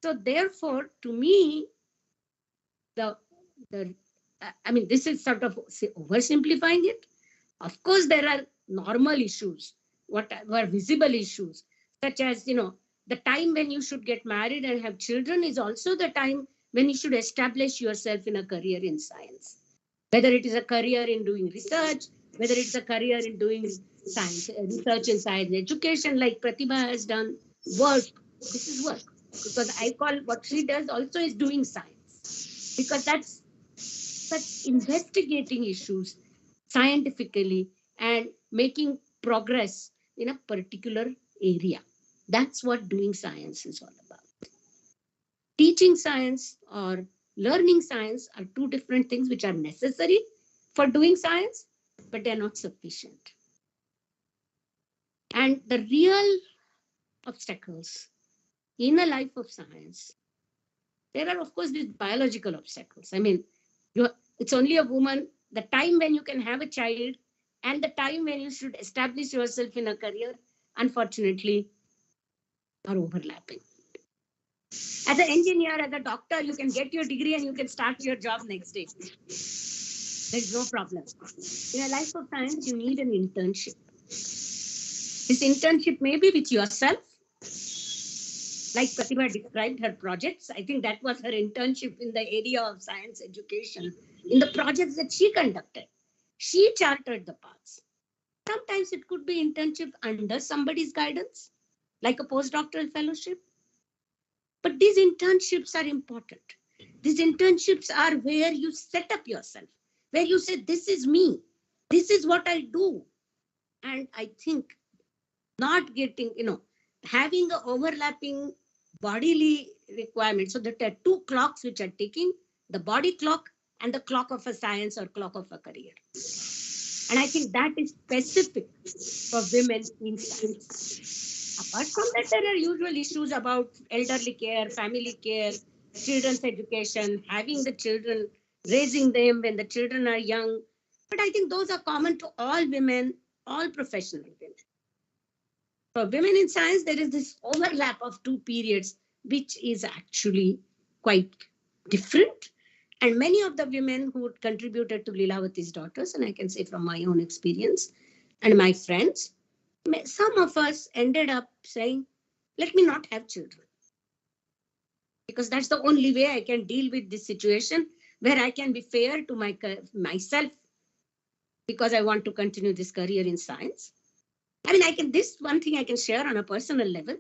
So therefore, to me, this is sort of oversimplifying it. Of course, there are normal issues, what were visible issues, such as, the time when you should get married and have children is also the time when you should establish yourself in a career in science. Whether it is a career in doing research, whether it's a career in doing science, research in science education, like Pratibha has done, work. This is work. Because I call what she does also is doing science. Because that's investigating issues scientifically and making progress in a particular area. That's what doing science is all about. Teaching science or learning science are two different things which are necessary for doing science, but they're not sufficient. And the real obstacles in a life of science, there are, of course, these biological obstacles. I mean, it's only a woman, the time when you can have a child and the time when you should establish yourself in a career, unfortunately, are overlapping. As an engineer, as a doctor, you can get your degree and you can start your job next day. There's no problem. In a life of science, you need an internship. This internship may be with yourself, like Pratibha described her projects. I think that was her internship in the area of science education. In the projects that she conducted, she charted the paths. Sometimes it could be internship under somebody's guidance, like a postdoctoral fellowship. But these internships are important These internships are where you set up yourself, where you say, this is me, this is what I do. And I think not getting, having an overlapping bodily requirement. So there are two clocks which are ticking, the body clock and the clock of a science or clock of a career. And I think that is specific for women in science. Apart from that, there are usual issues about elderly care, family care, children's education, having the children, raising them when the children are young. But I think those are common to all women, all professional women. For women in science, there is this overlap of two periods, which is actually quite different. And many of the women who contributed to Lilavati's daughters, and I can say from my own experience and my friends, some of us ended up saying, let me not have children. Because that's the only way I can deal with this situation where I can be fair to myself, because I want to continue this career in science. I mean, this one thing I can share on a personal level.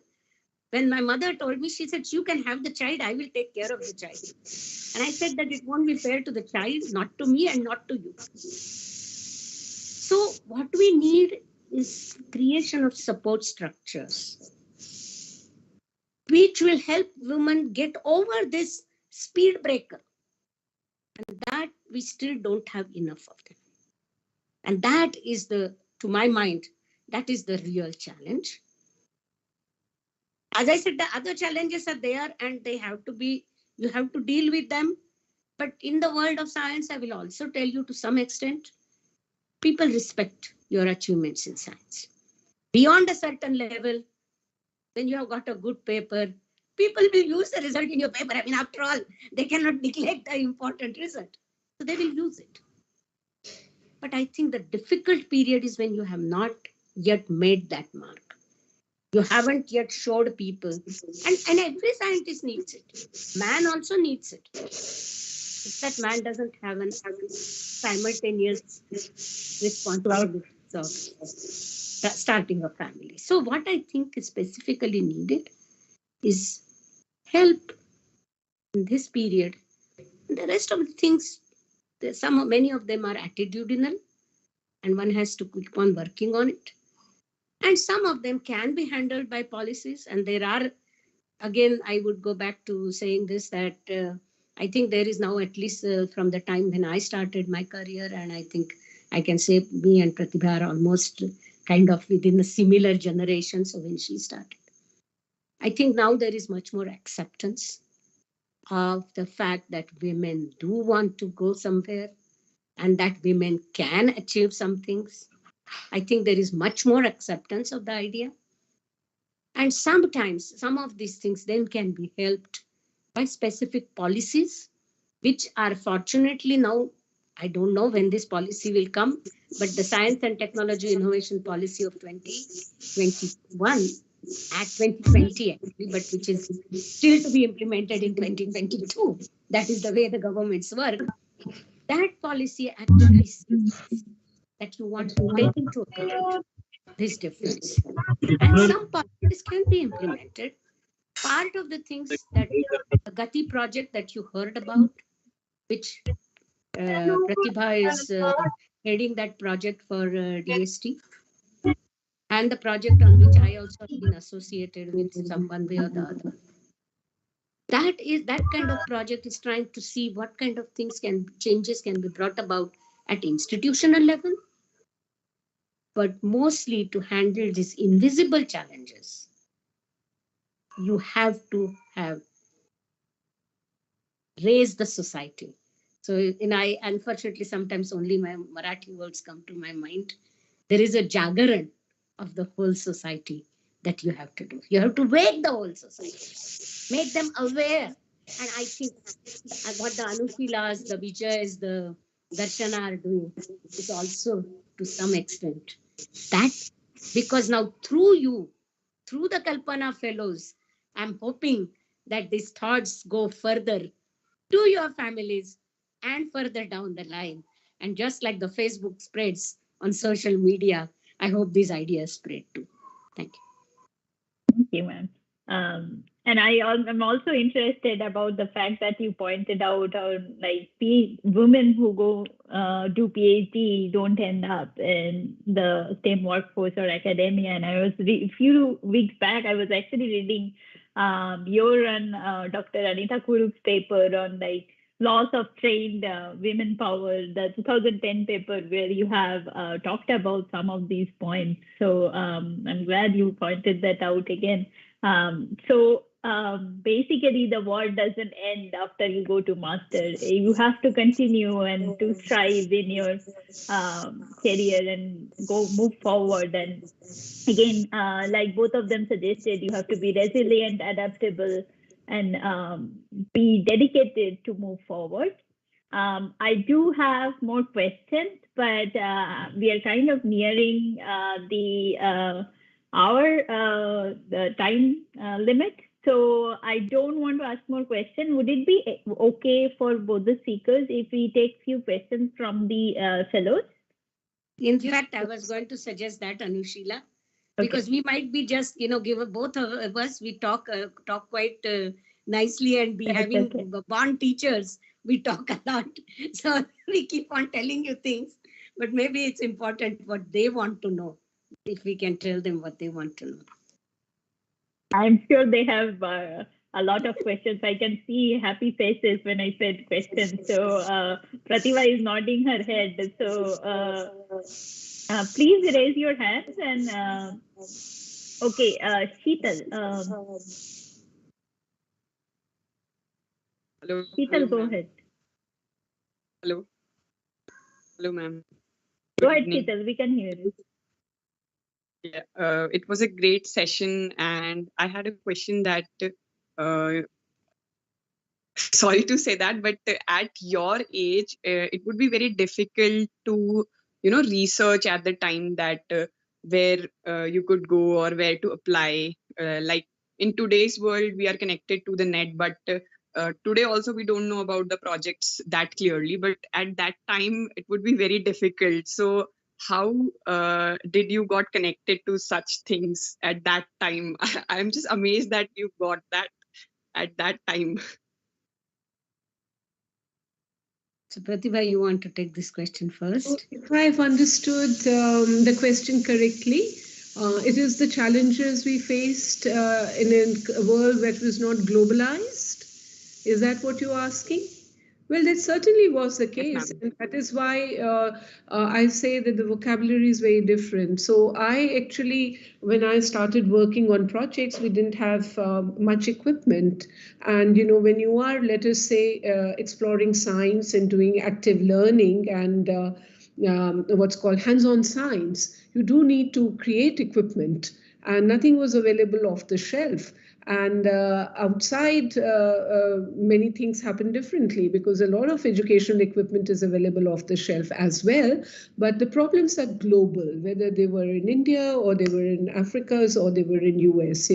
When my mother told me, she said, you can have the child, I will take care of the child. And I said that it won't be fair to the child, not to me and not to you. So what we need is creation of support structures, which will help women get over this speed breaker. And that we still don't have enough of them. And that is to my mind, that is the real challenge. As I said, the other challenges are there and you have to deal with them. But in the world of science, I will also tell you to some extent, people respect your achievements in science. Beyond a certain level, when you have got a good paper, people will use the result in your paper. I mean, after all, they cannot neglect the important result. So they will use it. But I think the difficult period is when you have not yet made that mark. You haven't yet showed people. And every scientist needs it. Man also needs it. It's that man doesn't have an simultaneous responsibility of starting a family. So what I think is specifically needed is help in this period. And the rest of the things, many of them are attitudinal, and one has to keep on working on it. And some of them can be handled by policies. And there are, again, I would go back to saying this, that I think there is now, at least from the time when I started my career, and I think I can say me and Pratibha are almost kind of within a similar generation. So when she started, I think now there is much more acceptance of the fact that women do want to go somewhere and that women can achieve some things. I think there is much more acceptance of the idea. And sometimes some of these things then can be helped by specific policies, which are fortunately now, I don't know when this policy will come, but the Science and Technology Innovation Policy of 2021, Act 2020 actually, but which is still to be implemented in 2022. That is the way the governments work. That policy actually says that you want to take into account this difference. And some policies can be implemented. Part of the things that the Gati project that you heard about, which Pratibha is heading that project for DST, and the project on which I also have been associated with some one way or the other. That kind of project is trying to see what kind of changes can be brought about at institutional level, but mostly to handle these invisible challenges. You have to have raised the society. So, unfortunately, sometimes only my Marathi words come to my mind. There is a jagaran of the whole society that you have to do. You have to wake the whole society, make them aware. And I think what the Anushilas, the Vijays, the Darshana are doing is also to some extent that, because now through you, through the Kalpana fellows, I'm hoping that these thoughts go further to your families and further down the line. And just like the Facebook spreads on social media, I hope these ideas spread too. Thank you. Thank you, ma'am. And I'm also interested about the fact that you pointed out like women who go do PhD don't end up in the STEM workforce or academia. And I was a few weeks back, I was actually reading your and Dr. Anita Kuruk's paper on like loss of trained women power, the 2010 paper where you have talked about some of these points. So I'm glad you pointed that out again. Basically the war doesn't end after you go to master. You have to continue and to strive in your career and move forward. And again, like both of them suggested, you have to be resilient, adaptable, and be dedicated to move forward. I do have more questions, but we are kind of nearing the time limit. So I don't want to ask more questions. Would it be okay for both the speakers if we take few questions from the fellows? In fact, I was going to suggest that, Anushila, because we might be just, give both of us, we talk quite nicely and be having bond teachers. We talk a lot. So we keep on telling you things, but maybe it's important what they want to know, if we can tell them what they want to know. I'm sure they have a lot of questions. I can see happy faces when I said questions. So Pratibha is nodding her head. So please raise your hands and okay, Sheetal. Hello. Sheetal, go ahead. Hello. Hello, ma'am. Go ahead, Sheetal. We can hear you. Yeah, it was a great session, and I had a question that, sorry to say that, but at your age, it would be very difficult to, research at the time that where you could go or where to apply. Like in today's world, we are connected to the net, but today also we don't know about the projects that clearly. But at that time, it would be very difficult. So how did you got connected to such things at that time? I'm just amazed that you got that at that time. So Pratibha, you want to take this question first? If I've understood the question correctly, it is the challenges we faced in a world that was not globalized. Is that what you're asking? Well, that certainly was the case, and that is why I say that the vocabulary is very different. So I actually, when I started working on projects, we didn't have much equipment. And, when you are, let us say, exploring science and doing active learning and what's called hands-on science, you do need to create equipment, and nothing was available off the shelf. And outside, many things happen differently because a lot of educational equipment is available off the shelf as well. But the problems are global, whether they were in India or they were in Africa or they were in US,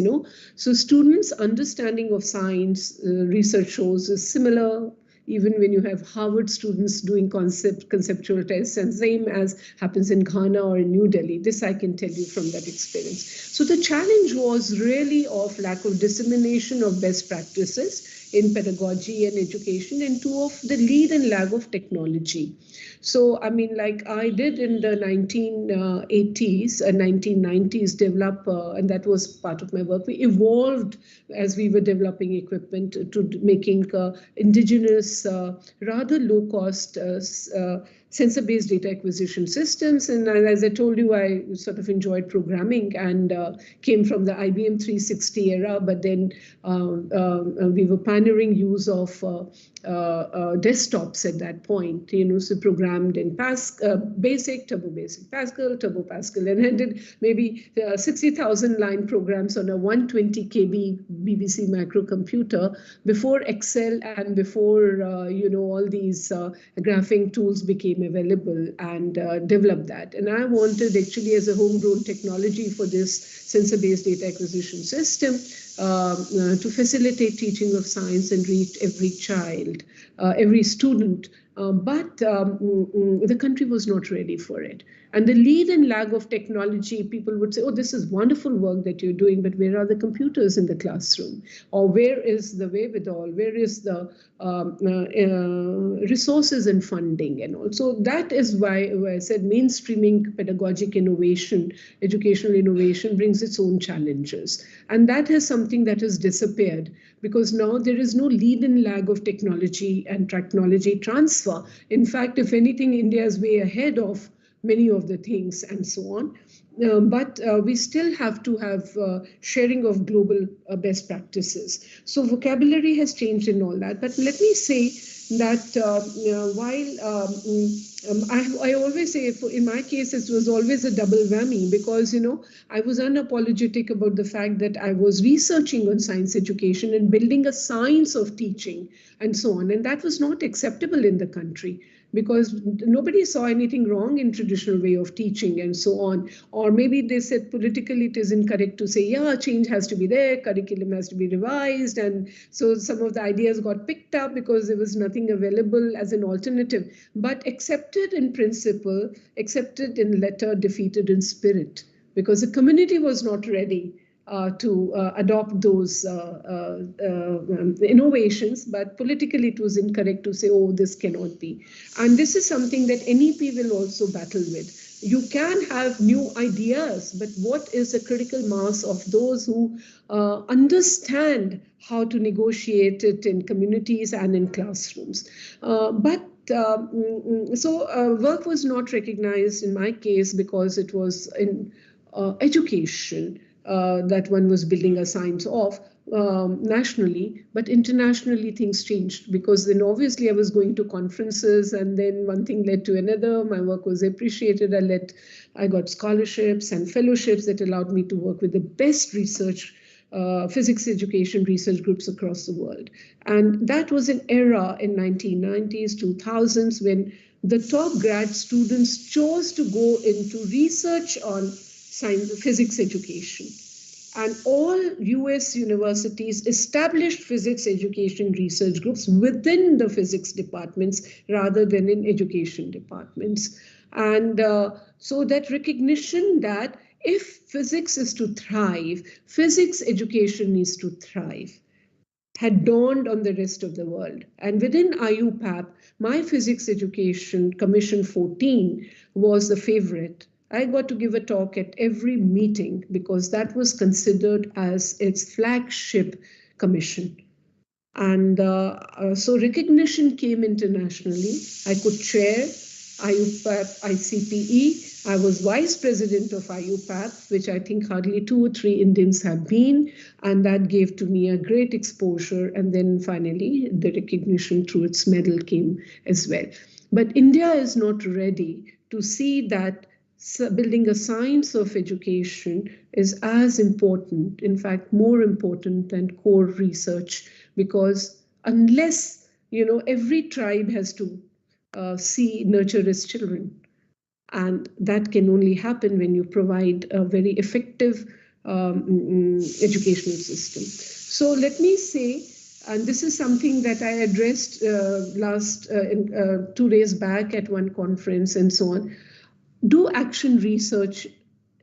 So students' understanding of science, research shows is similar. Even when you have Harvard students doing conceptual tests, and same as happens in Ghana or in New Delhi. This I can tell you from that experience. So the challenge was really of lack of dissemination of best practices in pedagogy and education, and two of the lead and lag of technology. So, I mean, like I did in the 1980s and 1990s develop, and that was part of my work. We evolved as we were developing equipment to making indigenous, rather low-cost sensor-based data acquisition systems. And as I told you, I sort of enjoyed programming and came from the IBM 360 era, but then we were pioneering use of desktops at that point, so programmed in Basic, Turbo Basic, Pascal, Turbo Pascal, and I did maybe 60,000 line programs on a 120 KB BBC microcomputer before Excel and before, all these graphing tools became available, and developed that. And I wanted actually as a homegrown technology for this sensor-based data acquisition system to facilitate teaching of science and reach every child, every student but the country was not ready for it. And the lead and lag of technology, people would say, oh, this is wonderful work that you're doing, but where are the computers in the classroom? Or where is the wherewithal? Where is the resources and funding? And also that is why I said mainstreaming pedagogic innovation, educational innovation brings its own challenges. And that is something that has disappeared because now there is no lead and lag of technology and technology transfer. In fact, if anything, India is way ahead of many of the things and so on. But we still have to have sharing of global best practices. So vocabulary has changed in all that. But let me say that I always say, in my case, it was always a double whammy because, I was unapologetic about the fact that I was researching on science education and building a science of teaching and so on. And that was not acceptable in the country, because nobody saw anything wrong in traditional way of teaching and so on. Or maybe they said politically it is incorrect to say, yeah, change has to be there, curriculum has to be revised. And so some of the ideas got picked up because there was nothing available as an alternative, but accepted in principle, accepted in letter, defeated in spirit, because the community was not ready to adopt those innovations, but politically it was incorrect to say, oh, this cannot be. And this is something that NEP will also battle with. You can have new ideas, but what is the critical mass of those who understand how to negotiate it in communities and in classrooms? So work was not recognized in my case because it was in education. That one was building a science of nationally, but internationally things changed because then obviously I was going to conferences and then one thing led to another. My work was appreciated. I got scholarships and fellowships that allowed me to work with the best research physics education research groups across the world. And that was an era in 1990s, 2000s when the top grad students chose to go into research on science, physics education. And all US universities established physics education research groups within the physics departments rather than in education departments. And so that recognition that if physics is to thrive, physics education needs to thrive, had dawned on the rest of the world. And within IUPAP, my Physics Education Commission 14 was the favorite. I got to give a talk at every meeting because that was considered as its flagship commission. And so recognition came internationally. I could chair IUPAP ICPE. I was vice president of IUPAP, which I think hardly 2 or 3 Indians have been. And that gave to me a great exposure. And then finally, the recognition through its medal came as well. But India is not ready to see that building a science of education is as important, in fact, more important than core research, because unless, every tribe has to nurture its children. And that can only happen when you provide a very effective educational system. So let me say, and this is something that I addressed 2 days back at one conference and so on. Do action research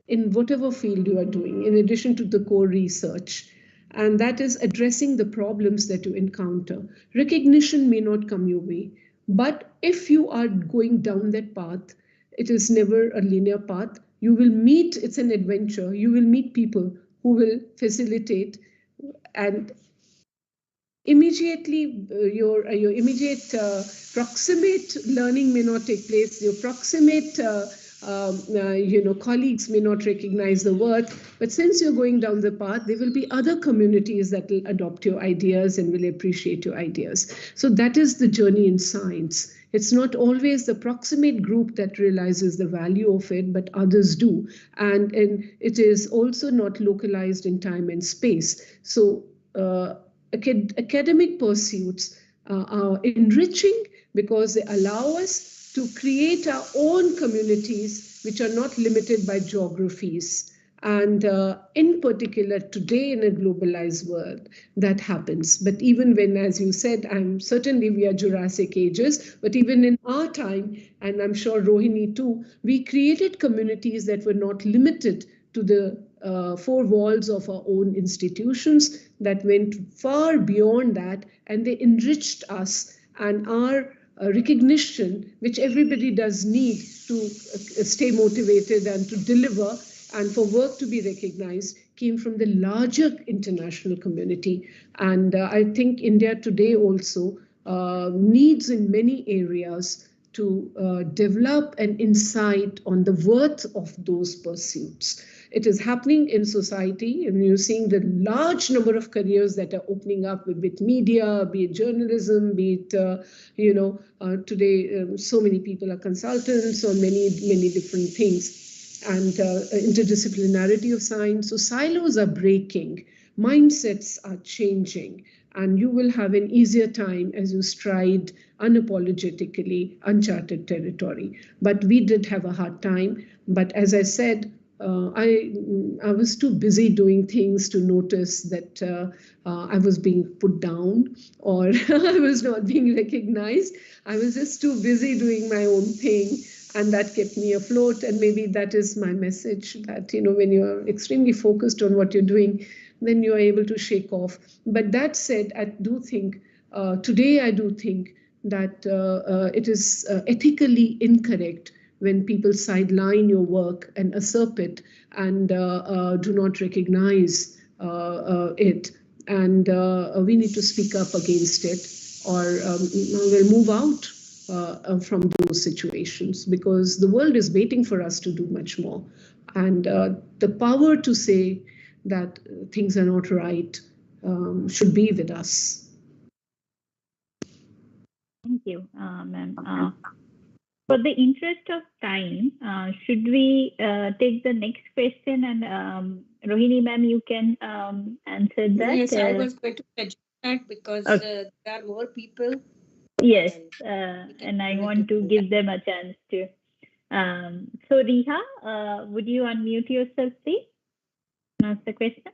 in whatever field you are doing, in addition to the core research. And that is addressing the problems that you encounter. Recognition may not come your way, but if you are going down that path, it is never a linear path. You will meet, it's an adventure. You will meet people who will facilitate, and immediately your immediate proximate learning may not take place. Your proximate colleagues may not recognize the worth, but since you're going down the path, there will be other communities that will adopt your ideas and will appreciate your ideas. So that is the journey in science. It's not always the proximate group that realizes the value of it, but others do. And it is also not localized in time and space. So academic pursuits are enriching because they allow us to create our own communities which are not limited by geographies. And in particular, today in a globalized world, that happens. But even when, as you said, certainly we are Jurassic ages, but even in our time, and I'm sure Rohini too, we created communities that were not limited to the four walls of our own institutions, that went far beyond that, and they enriched us and our recognition, which everybody does need to stay motivated and to deliver, and for work to be recognized, came from the larger international community. And I think India today also needs in many areas to develop an insight on the worth of those pursuits. It is happening in society, and you're seeing the large number of careers that are opening up with media, be it journalism, be it, today so many people are consultants on many different things. And interdisciplinarity of science. So silos are breaking, mindsets are changing, and you will have an easier time as you stride unapologetically uncharted territory. But we did have a hard time. But as I said, I was too busy doing things to notice that I was being put down or I was not being recognized. I was just too busy doing my own thing. And that kept me afloat. And maybe that is my message, that, when you are extremely focused on what you're doing, then you are able to shake off. But that said, I do think, today I do think that it is ethically incorrect when people sideline your work and usurp it and do not recognize it. And we need to speak up against it, or we'll move out from those situations, because the world is waiting for us to do much more. And the power to say that things are not right should be with us. Thank you, ma'am. For the interest of time, should we take the next question? And Rohini ma'am, you can answer that. Yes, I was going to suggest that because there are more people. Yes, and I want to give them a chance to. So Riha, would you unmute yourself, please? And ask the question.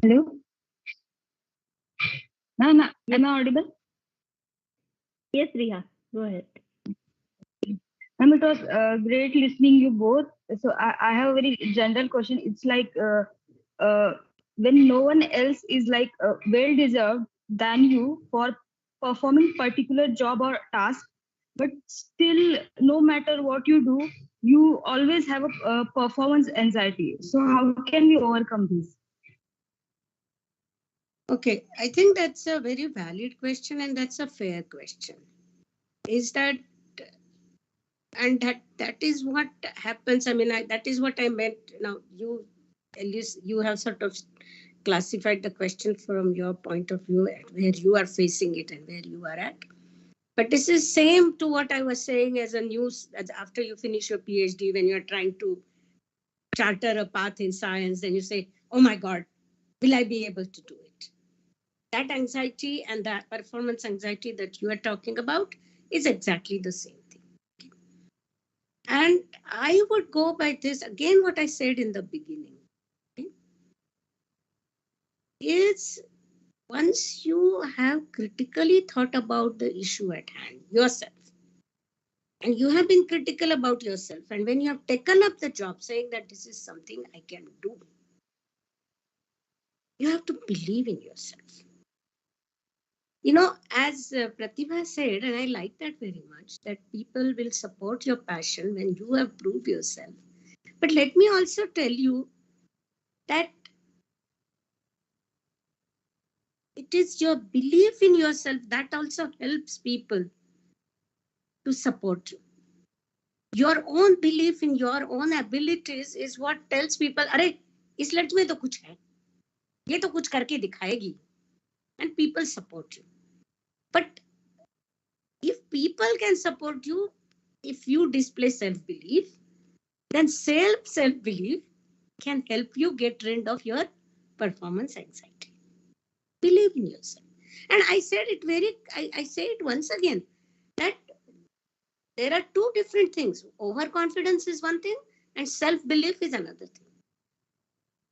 Hello. No, am I audible? Yes, Riha, go ahead. Ma'am, it was great listening you both. So I have a very general question. It's like when no one else is like well deserved than you for performing particular job or task, but still, no matter what you do, you always have a performance anxiety. So how can we overcome this? Okay, I think that's a very valid question, and that's a fair question. Is that, and that is what happens. I mean, that is what I meant. Now, at least you have sort of classified the question from your point of view, where you are facing it and where you are at. But this is same to what I was saying as after you finish your PhD, when you're trying to charter a path in science, then you say, oh my God, will I be able to do it? That anxiety and that performance anxiety that you are talking about is exactly the same thing. And I would go by this, again, what I said in the beginning, is once you have critically thought about the issue at hand, yourself, and you have been critical about yourself, and when you have taken up the job saying that this is something I can do, you have to believe in yourself. As Pratibha said, and I like that very much, that people will support your passion when you have proved yourself. But let me also tell you that it is your belief in yourself that also helps people to support you. Your own belief in your own abilities is what tells people, अरे इस लड़की में तो कुछ है, ये तो कुछ करके दिखाएगी, and people support you. But if people can support you, if you display self-belief, then self-belief can help you get rid of your performance anxiety. Believe in yourself. And I said it I say it once again, that there are two different things. Overconfidence is one thing and self-belief is another thing.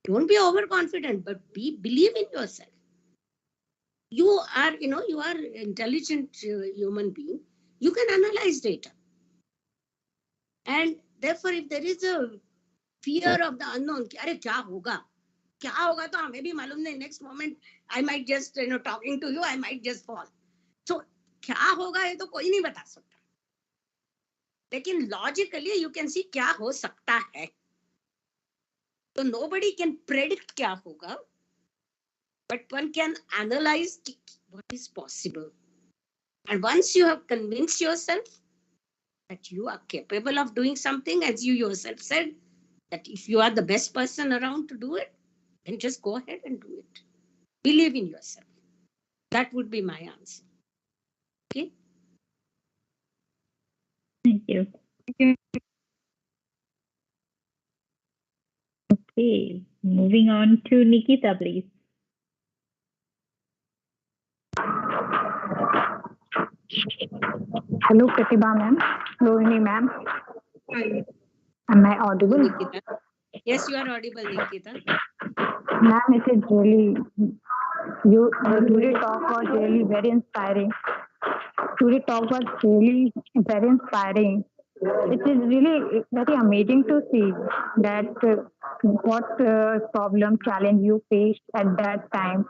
Don't be overconfident, but believe in yourself. You are, you are intelligent human being. You can analyze data. And therefore, if there is a fear of the unknown, अरे क्या होगा? क्या होगा तो हमें भी मालूम नहीं. Next moment, I might just, talking to you, I might just fall. So, क्या होगा ये तो कोई नहीं बता सकता. लेकिन logically, you can see क्या हो सकता है. So nobody can predict क्या होगा, but one can analyze what is possible. And once you have convinced yourself that you are capable of doing something, as you yourself said, that if you are the best person around to do it, then just go ahead and do it. Believe in yourself. That would be my answer. Okay? Thank you. Okay, moving on to Nikita, please. Hello, Pratibha ma'am. Rohini ma'am. Hi. Am I audible? Nikita. Yes, you are audible, Nikita. Ma'am, it is really, today talk was really very inspiring. Today talk was really very inspiring. It is really very amazing to see that what problem, challenge you faced at that time.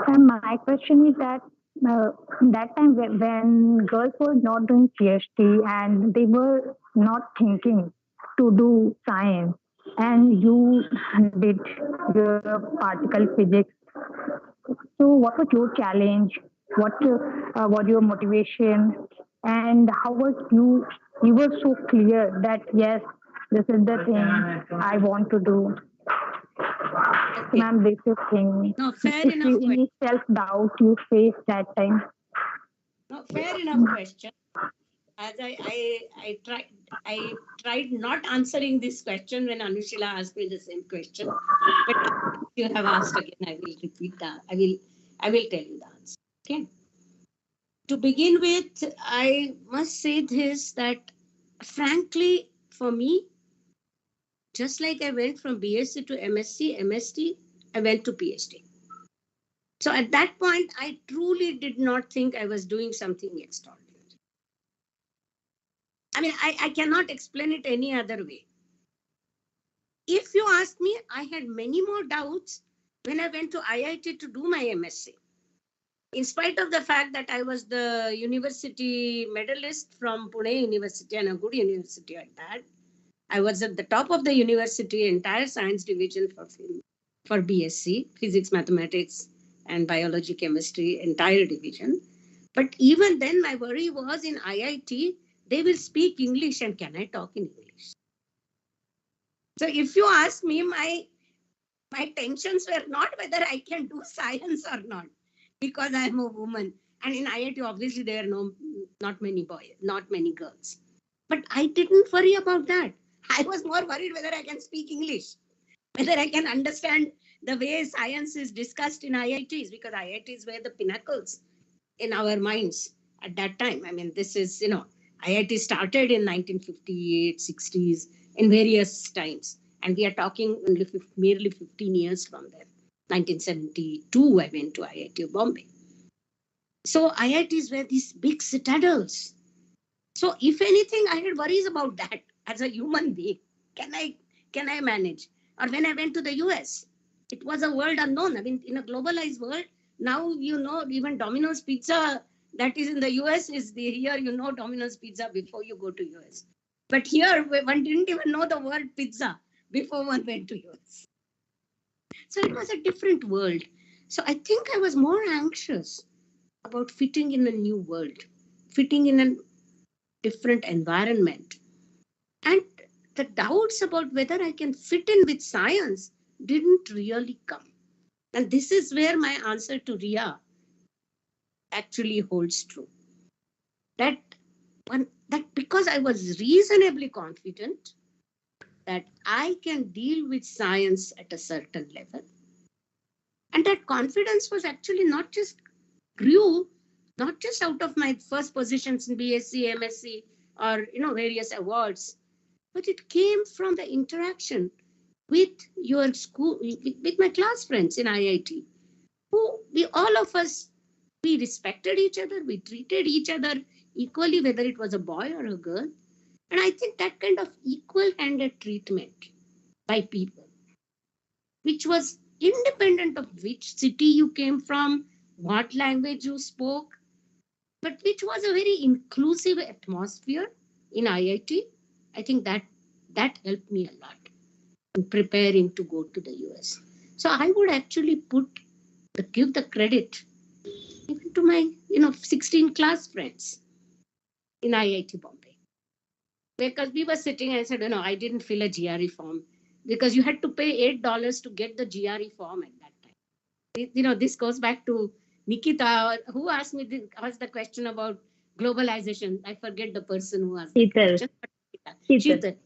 And my question is that that time when girls were not doing PhD and they were not thinking to do science, and you did your particle physics. So what was your challenge? What was your motivation? And how was you? You were so clear that yes, this is the thing I want to do. Okay. Ma'am, this is thing. No, fair If enough. any self-doubt you faced that time. No, fair enough question. As I tried not answering this question when Anushila asked me the same question, but you have asked again, I will repeat that. I will tell you the answer. Okay. To begin with, I must say this, that frankly, for me, just like I went from BSc to MSc, MSc, I went to PhD. So at that point, I truly did not think I was doing something extraordinary. I mean, I cannot explain it any other way. If you ask me, I had many more doubts when I went to IIT to do my MSc. In spite of the fact that I was the university medalist from Pune University, and a good university at that, I was at the top of the university entire science division for BSc, physics, mathematics, and biology, chemistry, entire division. But even then, my worry was in IIT, they will speak English, and can I talk in English? So if you ask me, my tensions were not whether I can do science or not, because I am a woman. And in IIT, obviously, there are not many boys, not many girls. But I didn't worry about that. I was more worried whether I can speak English, whether I can understand the way science is discussed in IITs, because IITs were the pinnacles in our minds at that time. I mean, this is, IIT started in 1958, 60s, in various times. And we are talking only merely 15 years from there. 1972, I went to IIT of Bombay. So IITs were these big citadels. So if anything, I had worries about that as a human being. Can I manage? Or when I went to the US, it was a world unknown. I mean, in a globalized world, now even Domino's Pizza that is in the US is here, Domino's Pizza before you go to US. But here, one didn't even know the word pizza before one went to US. So it was a different world. So I think I was more anxious about fitting in a new world, fitting in a different environment. And the doubts about whether I can fit in with science didn't really come. And this is where my answer to Ria actually holds true. That because I was reasonably confident that I can deal with science at a certain level. And that confidence was actually not just out of my first positions in BSc, MSc, or various awards, but it came from the interaction with your school, with my class friends in IIT, who all of us, we respected each other, we treated each other equally, whether it was a boy or a girl. And I think that kind of equal-handed treatment by people, which was independent of which city you came from, what language you spoke, but which was a very inclusive atmosphere in IIT. I think that helped me a lot in preparing to go to the US. So I would actually give the credit even to my 16 class friends in IIT Bombay, because we were sitting and I said, I didn't fill a GRE form because you had to pay $8 to get the GRE form at that time. This goes back to Nikita, who asked the question about globalization. I forget the person who asked the question. Sheetal.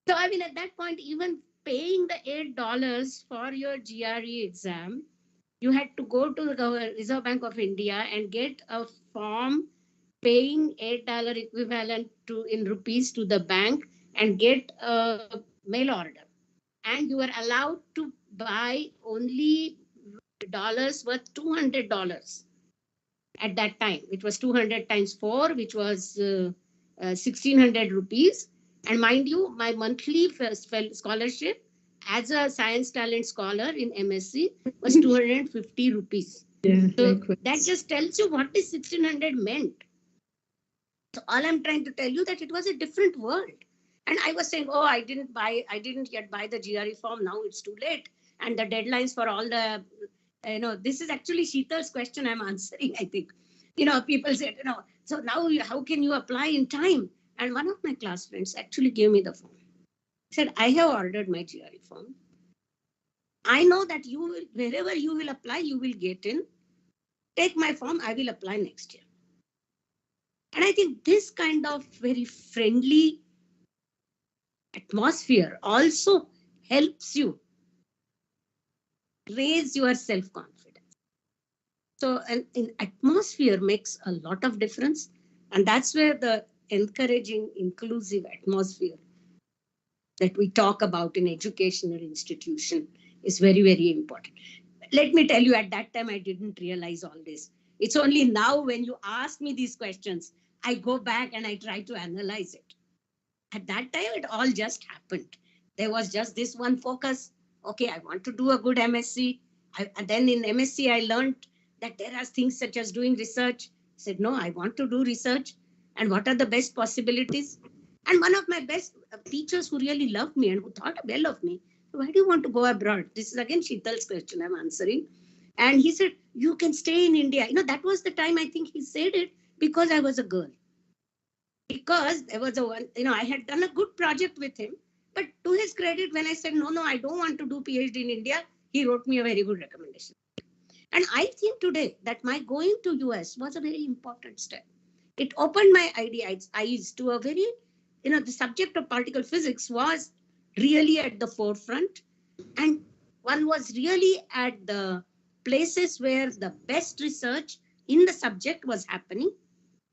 So I mean, at that point, even paying the $8 for your GRE exam, you had to go to the Reserve Bank of India and get a form paying $8 equivalent in rupees to the bank and get a mail order. And you were allowed to buy only dollars worth $200 at that time. It was 200 times 4, which was 1,600 rupees. And mind you, my monthly scholarship as a science talent scholar in MSc was 250 rupees. Yeah, so that just tells you what this 1,600 meant. So all I'm trying to tell you that it was a different world. And I was saying, I didn't yet buy the GRE form. Now it's too late. And the deadlines for all the, this is actually Sheetal's question I'm answering, I think. People said, so now how can you apply in time? And one of my class friends actually gave me the form. He said, I have ordered my GRE form. I know that wherever you will apply, you will get in. Take my form, I will apply next year. And I think this kind of very friendly atmosphere also helps you raise your self-confidence. So an atmosphere makes a lot of difference. And that's where the encouraging, inclusive atmosphere that we talk about in educational institution is very, very important. Let me tell you, at that time, I didn't realize all this. It's only now when you ask me these questions, I go back and I try to analyze it. At that time, it all just happened. There was just this one focus. Okay, I want to do a good MSc. And then in MSc, I learned that there are things such as doing research. I said, no, I want to do research. And what are the best possibilities? And one of my best teachers who really loved me and who thought well of me, why do you want to go abroad? This is again Sheetal's question I'm answering. And he said, you can stay in India. That was the time I think he said it because I was a girl. Because there was I had done a good project with him. But to his credit, when I said, no, I don't want to do PhD in India, he wrote me a very good recommendation. And I think today that my going to US was a very important step. It opened my eyes to a very, the subject of particle physics was really at the forefront. And one was really at the places where the best research in the subject was happening.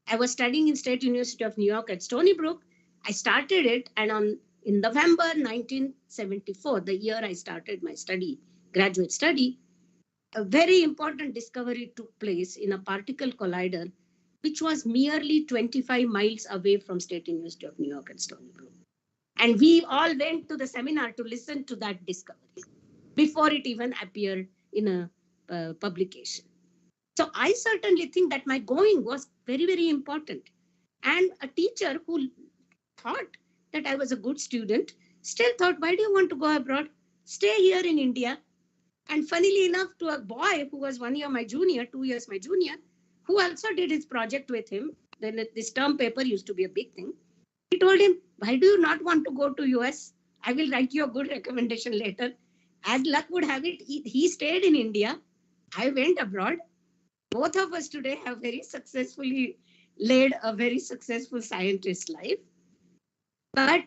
I was studying in State University of New York at Stony Brook. I started it, and in November 1974, the year I started my graduate study, a very important discovery took place in a particle collider, which was merely 25 miles away from State University of New York at Stony Brook. And we all went to the seminar to listen to that discovery before it even appeared in a publication. So I certainly think that my going was very, very important. And a teacher who thought that I was a good student still thought, why do you want to go abroad? Stay here in India. And funnily enough, to a boy who was 1 year my junior, 2 years my junior, who also did his project with him, then this term paper used to be a big thing. He told him, why do you not want to go to US? I will write you a good recommendation later. As luck would have it, he stayed in India. I went abroad. Both of us today have very successfully led a very successful scientist life. But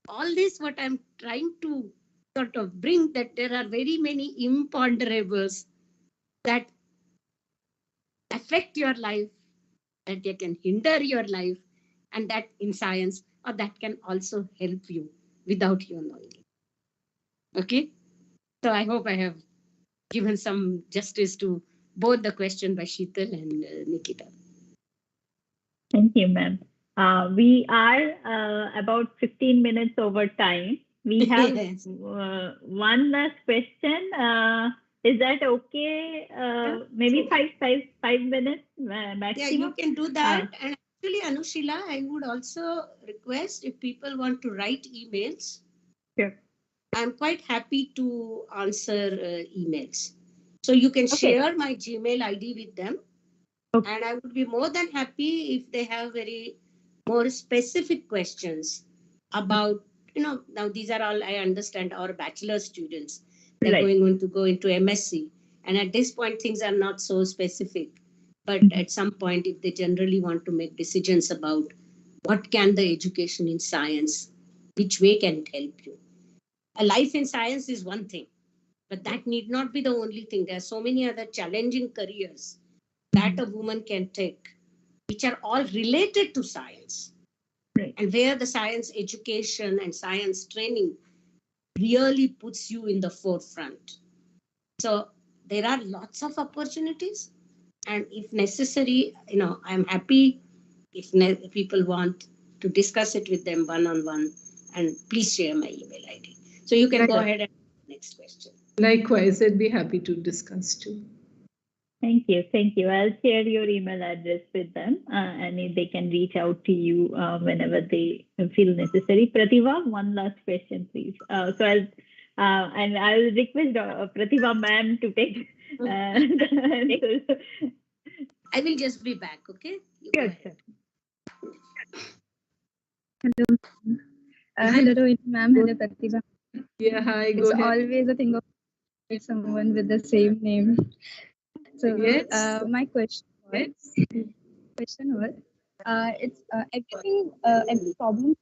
all this, what I'm trying to sort of bring, that there are very many imponderables that affect your life, that they can hinder your life, and that in science, or that can also help you without you knowing it. Okay. So I hope I have given some justice to both the question by Sheetal and Nikita. Thank you, ma'am. We are about 15 minutes over time. We have Yes. one last question. Is that okay? Maybe five minutes maximum? Yeah, you can do that. And actually, Anushila, I would also request if people want to write emails. Sure. I'm quite happy to answer emails. So you can share my Gmail ID with them. Okay. And I would be more than happy if they have very more specific questions about, now these are all, I understand, our bachelor students. They're going to go into MSc. And at this point, things are not so specific. But at some point, if they generally want to make decisions about what can the education in science, which way can it help you? A life in science is one thing, but that need not be the only thing. There are so many other challenging careers that a woman can take, which are all related to science. Right. And where the science education and science training really puts you in the forefront. So there are lots of opportunities. And if necessary, I'm happy if people want to discuss it with them one-on-one, and please share my email ID. So you can go ahead and next question. Likewise, I'd be happy to discuss too. Thank you. I'll share your email address with them, and they can reach out to you whenever they feel necessary. Pratibha, one last question, please. So I'll request Pratibha ma'am to take. I will just be back, okay? Sure. Hello. Hello, ma'am. Hello, Pratibha. Yeah, hi. It's always a thing of someone with the same name. So my question was, it's everything, every problem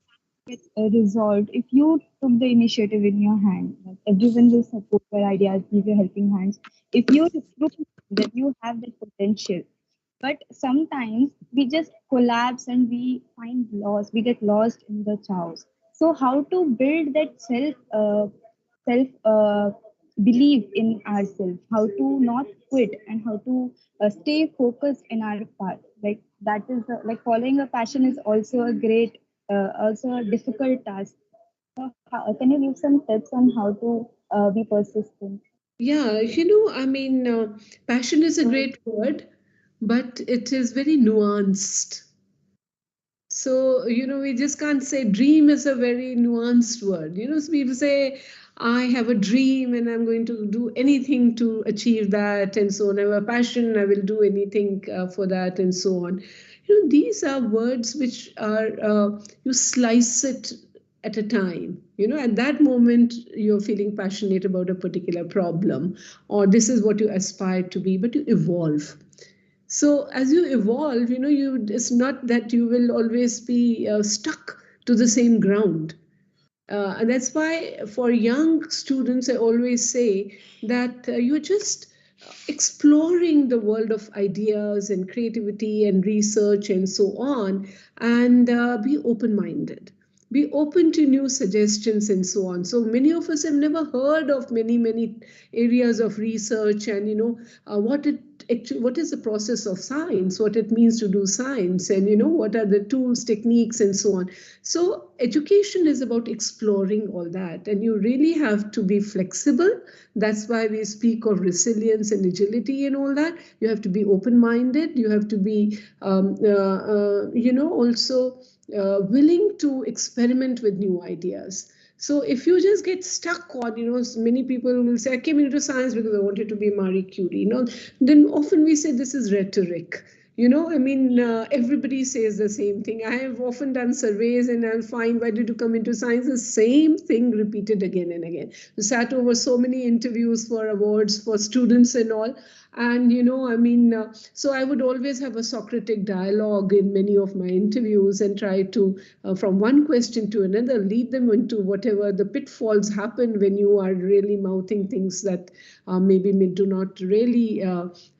gets resolved if you took the initiative in your hand. Like everyone will support your ideas, give you helping hands. If you prove that you have the potential, but sometimes we just collapse and we find loss. We get lost in the chaos. So how to build that self believe in ourselves, how to not quit, and how to stay focused in our path. Like that is like following a passion is also a great, also a difficult task. So can you give some tips on how to be persistent? Yeah, passion is a great word, but it is very nuanced. So, we just can't say dream is a very nuanced word. So people say, I have a dream and I'm going to do anything to achieve that and so on. I have a passion, I will do anything for that and so on. These are words which are, you slice it at a time. At that moment, you're feeling passionate about a particular problem, or this is what you aspire to be, but you evolve. So as you evolve, it's not that you will always be stuck to the same ground. And that's why for young students, I always say that you're just exploring the world of ideas and creativity and research and so on, and be open-minded. Be open to new suggestions and so on. So many of us have never heard of many areas of research and what is the process of science, what it means to do science, and what are the tools, techniques, and so on. So education is about exploring all that, and you really have to be flexible. That's why we speak of resilience and agility and all that. You have to be open-minded. You have to be also willing to experiment with new ideas. So if you just get stuck on, many people will say, I came into science because I wanted to be Marie Curie. Then often we say this is rhetoric. Everybody says the same thing. I have often done surveys and I'll find, why did you come into science? The same thing repeated again and again. We sat over so many interviews for awards for students and all. And, I mean, so I would always have a Socratic dialogue in many of my interviews and try to, from one question to another, lead them into whatever the pitfalls happen when you are really mouthing things that maybe do not really,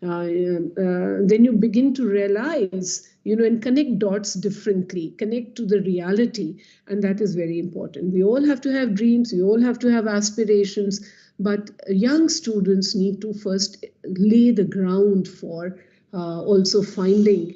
then you begin to realize, and connect dots differently, connect to the reality. And that is very important. We all have to have dreams. We all have to have aspirations. But young students need to first lay the ground for also finding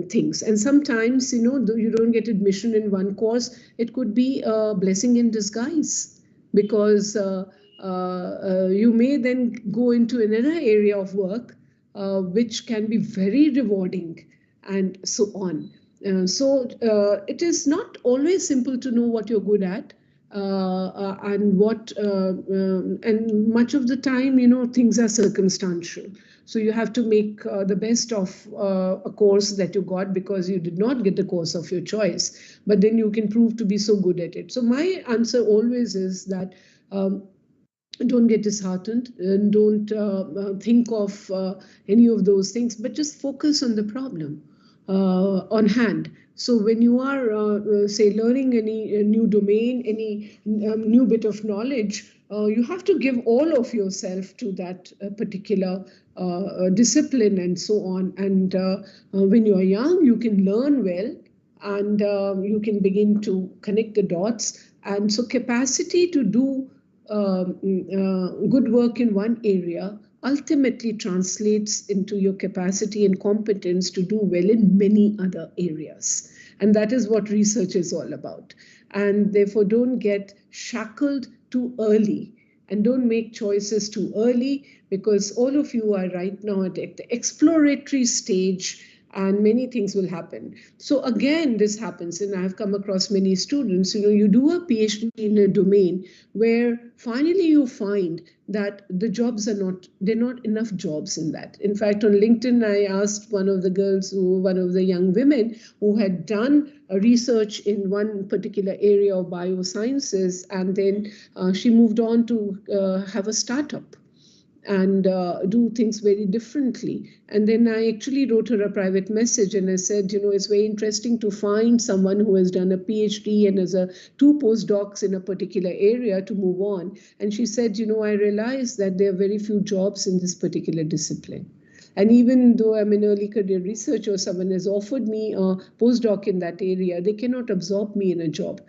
things. And sometimes, though you don't get admission in one course, it could be a blessing in disguise, because you may then go into another area of work which can be very rewarding, and so on. So it is not always simple to know what you're good at. And much of the time, things are circumstantial. So you have to make the best of a course that you got, because you did not get the course of your choice, but then you can prove to be so good at it. So my answer always is that don't get disheartened, and don't think of any of those things, but just focus on the problem on hand. So when you are, say, learning any new domain, any new bit of knowledge, you have to give all of yourself to that particular discipline and so on. And when you are young, you can learn well, and you can begin to connect the dots. And so capacity to do good work in one area ultimately translates into your capacity and competence to do well in many other areas. And that is what research is all about. And therefore, don't get shackled too early, and don't make choices too early, because all of you are right now at the exploratory stage, and many things will happen. So again, this happens, and I've come across many students, you do a PhD in a domain where finally you find that the jobs they're not enough jobs in that. In fact, on LinkedIn, I asked one of the young women who had done a research in one particular area of biosciences, and then she moved on to have a startup and do things very differently. And then I actually wrote her a private message, and I said, it's very interesting to find someone who has done a PhD and has 2 postdocs in a particular area to move on. And she said, I realized that there are very few jobs in this particular discipline. And even though I'm an early career researcher, someone has offered me a postdoc in that area, they cannot absorb me in a job.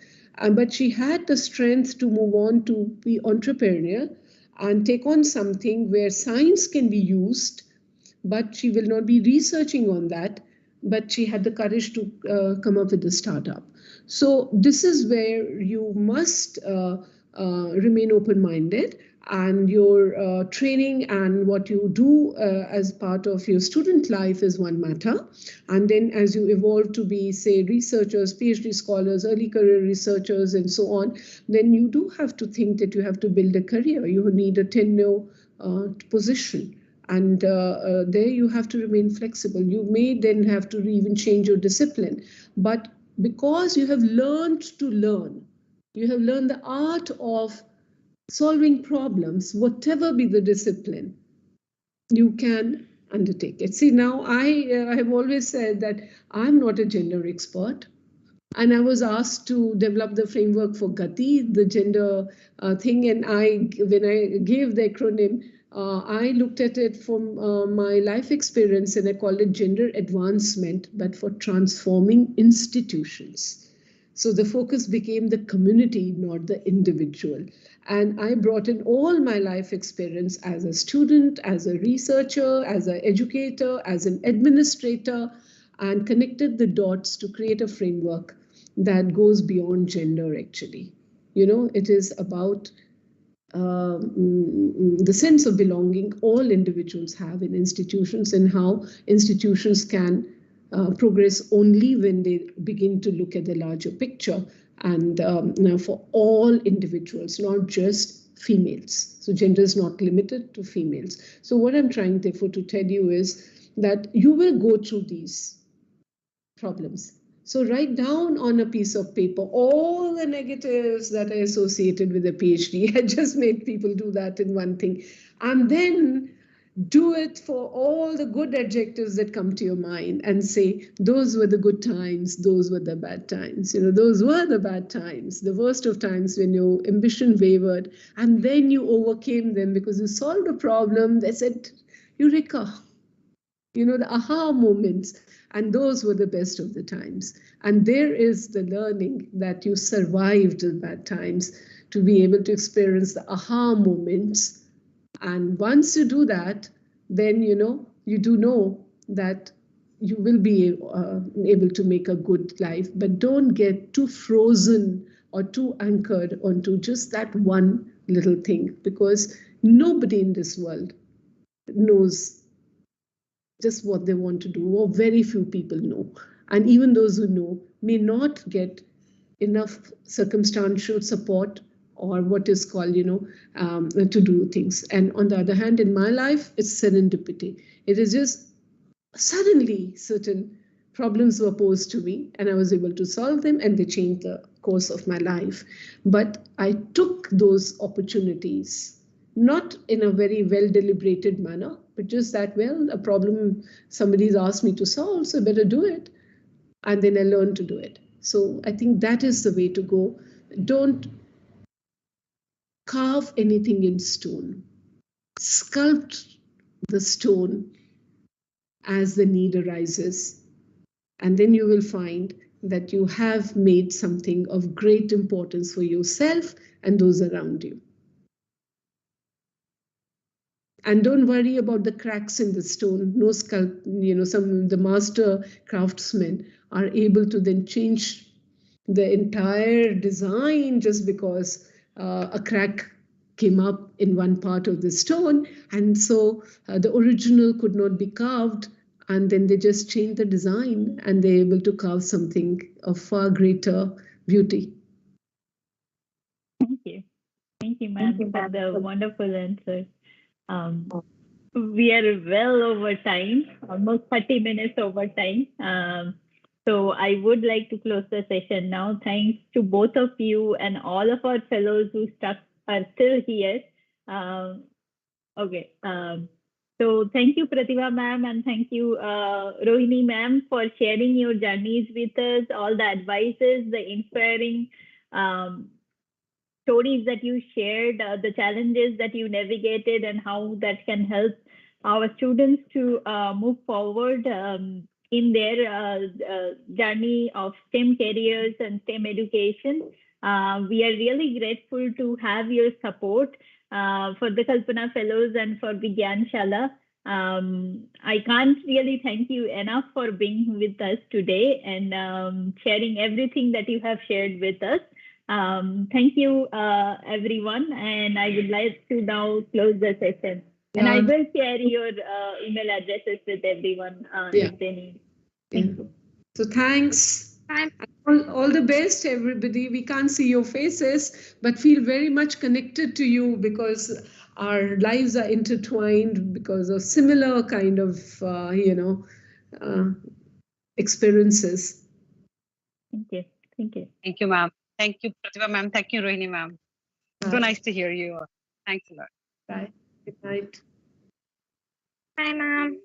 But she had the strength to move on to be entrepreneurial and take on something where science can be used, but she will not be researching on that, but she had the courage to come up with a startup. So this is where you must remain open-minded, and your training and what you do as part of your student life is one matter. And then as you evolve to be, say, researchers, PhD scholars, early career researchers, and so on, then you do have to think that you have to build a career. You need a tenure position. And there you have to remain flexible. You may then have to even change your discipline. But because you have learned to learn, you have learned the art of solving problems, whatever be the discipline, you can undertake it. See, now I have always said that I'm not a gender expert. And I was asked to develop the framework for Gati, the gender thing. And when I gave the acronym, I looked at it from my life experience, and I called it gender advancement, but for transforming institutions. So the focus became the community, not the individual. And I brought in all my life experience as a student, as a researcher, as an educator, as an administrator, and connected the dots to create a framework that goes beyond gender, actually. It is about the sense of belonging all individuals have in institutions, and how institutions can progress only when they begin to look at the larger picture, and for all individuals, not just females. So gender is not limited to females. So what I'm trying, therefore, to tell you is that you will go through these problems. So write down on a piece of paper all the negatives that are associated with a PhD. I just made people do that in one thing. And then do it for all the good adjectives that come to your mind and say, those were the good times, those were the bad times. Those were the bad times, the worst of times when your ambition wavered, and then you overcame them because you solved a problem that said, Eureka, the aha moments. And those were the best of the times. And there is the learning that you survived the bad times to be able to experience the aha moments. And once you do that, then, you do know that you will be able to make a good life. But don't get too frozen or too anchored onto just that one little thing, because nobody in this world knows just what they want to do, or very few people know. And even those who know may not get enough circumstantial support or what is called, to do things. And on the other hand, in my life, it's serendipity. It is just suddenly certain problems were posed to me and I was able to solve them, and they changed the course of my life. But I took those opportunities, not in a very well deliberated manner, but just that, well, a problem somebody's asked me to solve, so I better do it. And then I learned to do it. So I think that is the way to go. Don't carve anything in stone. Sculpt the stone as the need arises. And then you will find that you have made something of great importance for yourself and those around you. And don't worry about the cracks in the stone. No the master craftsmen are able to then change the entire design just because a crack came up in one part of the stone. And so the original could not be carved. And then they just changed the design and they're able to carve something of far greater beauty. Thank you. Thank you, ma'am, for the wonderful answer. We are well over time, almost 30 minutes over time. So I would like to close the session now. Thanks to both of you and all of our fellows who are still here. Okay. So thank you, Pratibha ma'am, and thank you, Rohini ma'am, for sharing your journeys with us, all the advices, the inspiring stories that you shared, the challenges that you navigated, and how that can help our students to move forward in their journey of STEM careers and STEM education. We are really grateful to have your support for the Kalpana Fellows and for the Gyanshala. I can't really thank you enough for being with us today and sharing everything that you have shared with us. Thank you, everyone, and I would like to now close the session. And I will share your email addresses with everyone if they need. Thank you. So thanks. All the best, everybody. We can't see your faces, but feel very much connected to you because our lives are intertwined because of similar kind of, experiences. Thank you. Thank you. Thank you, ma'am. Thank you, Pratibha ma'am. Thank you, Rohini ma'am. So nice to hear you. Thanks a lot. Bye. Good night. Bye, ma'am.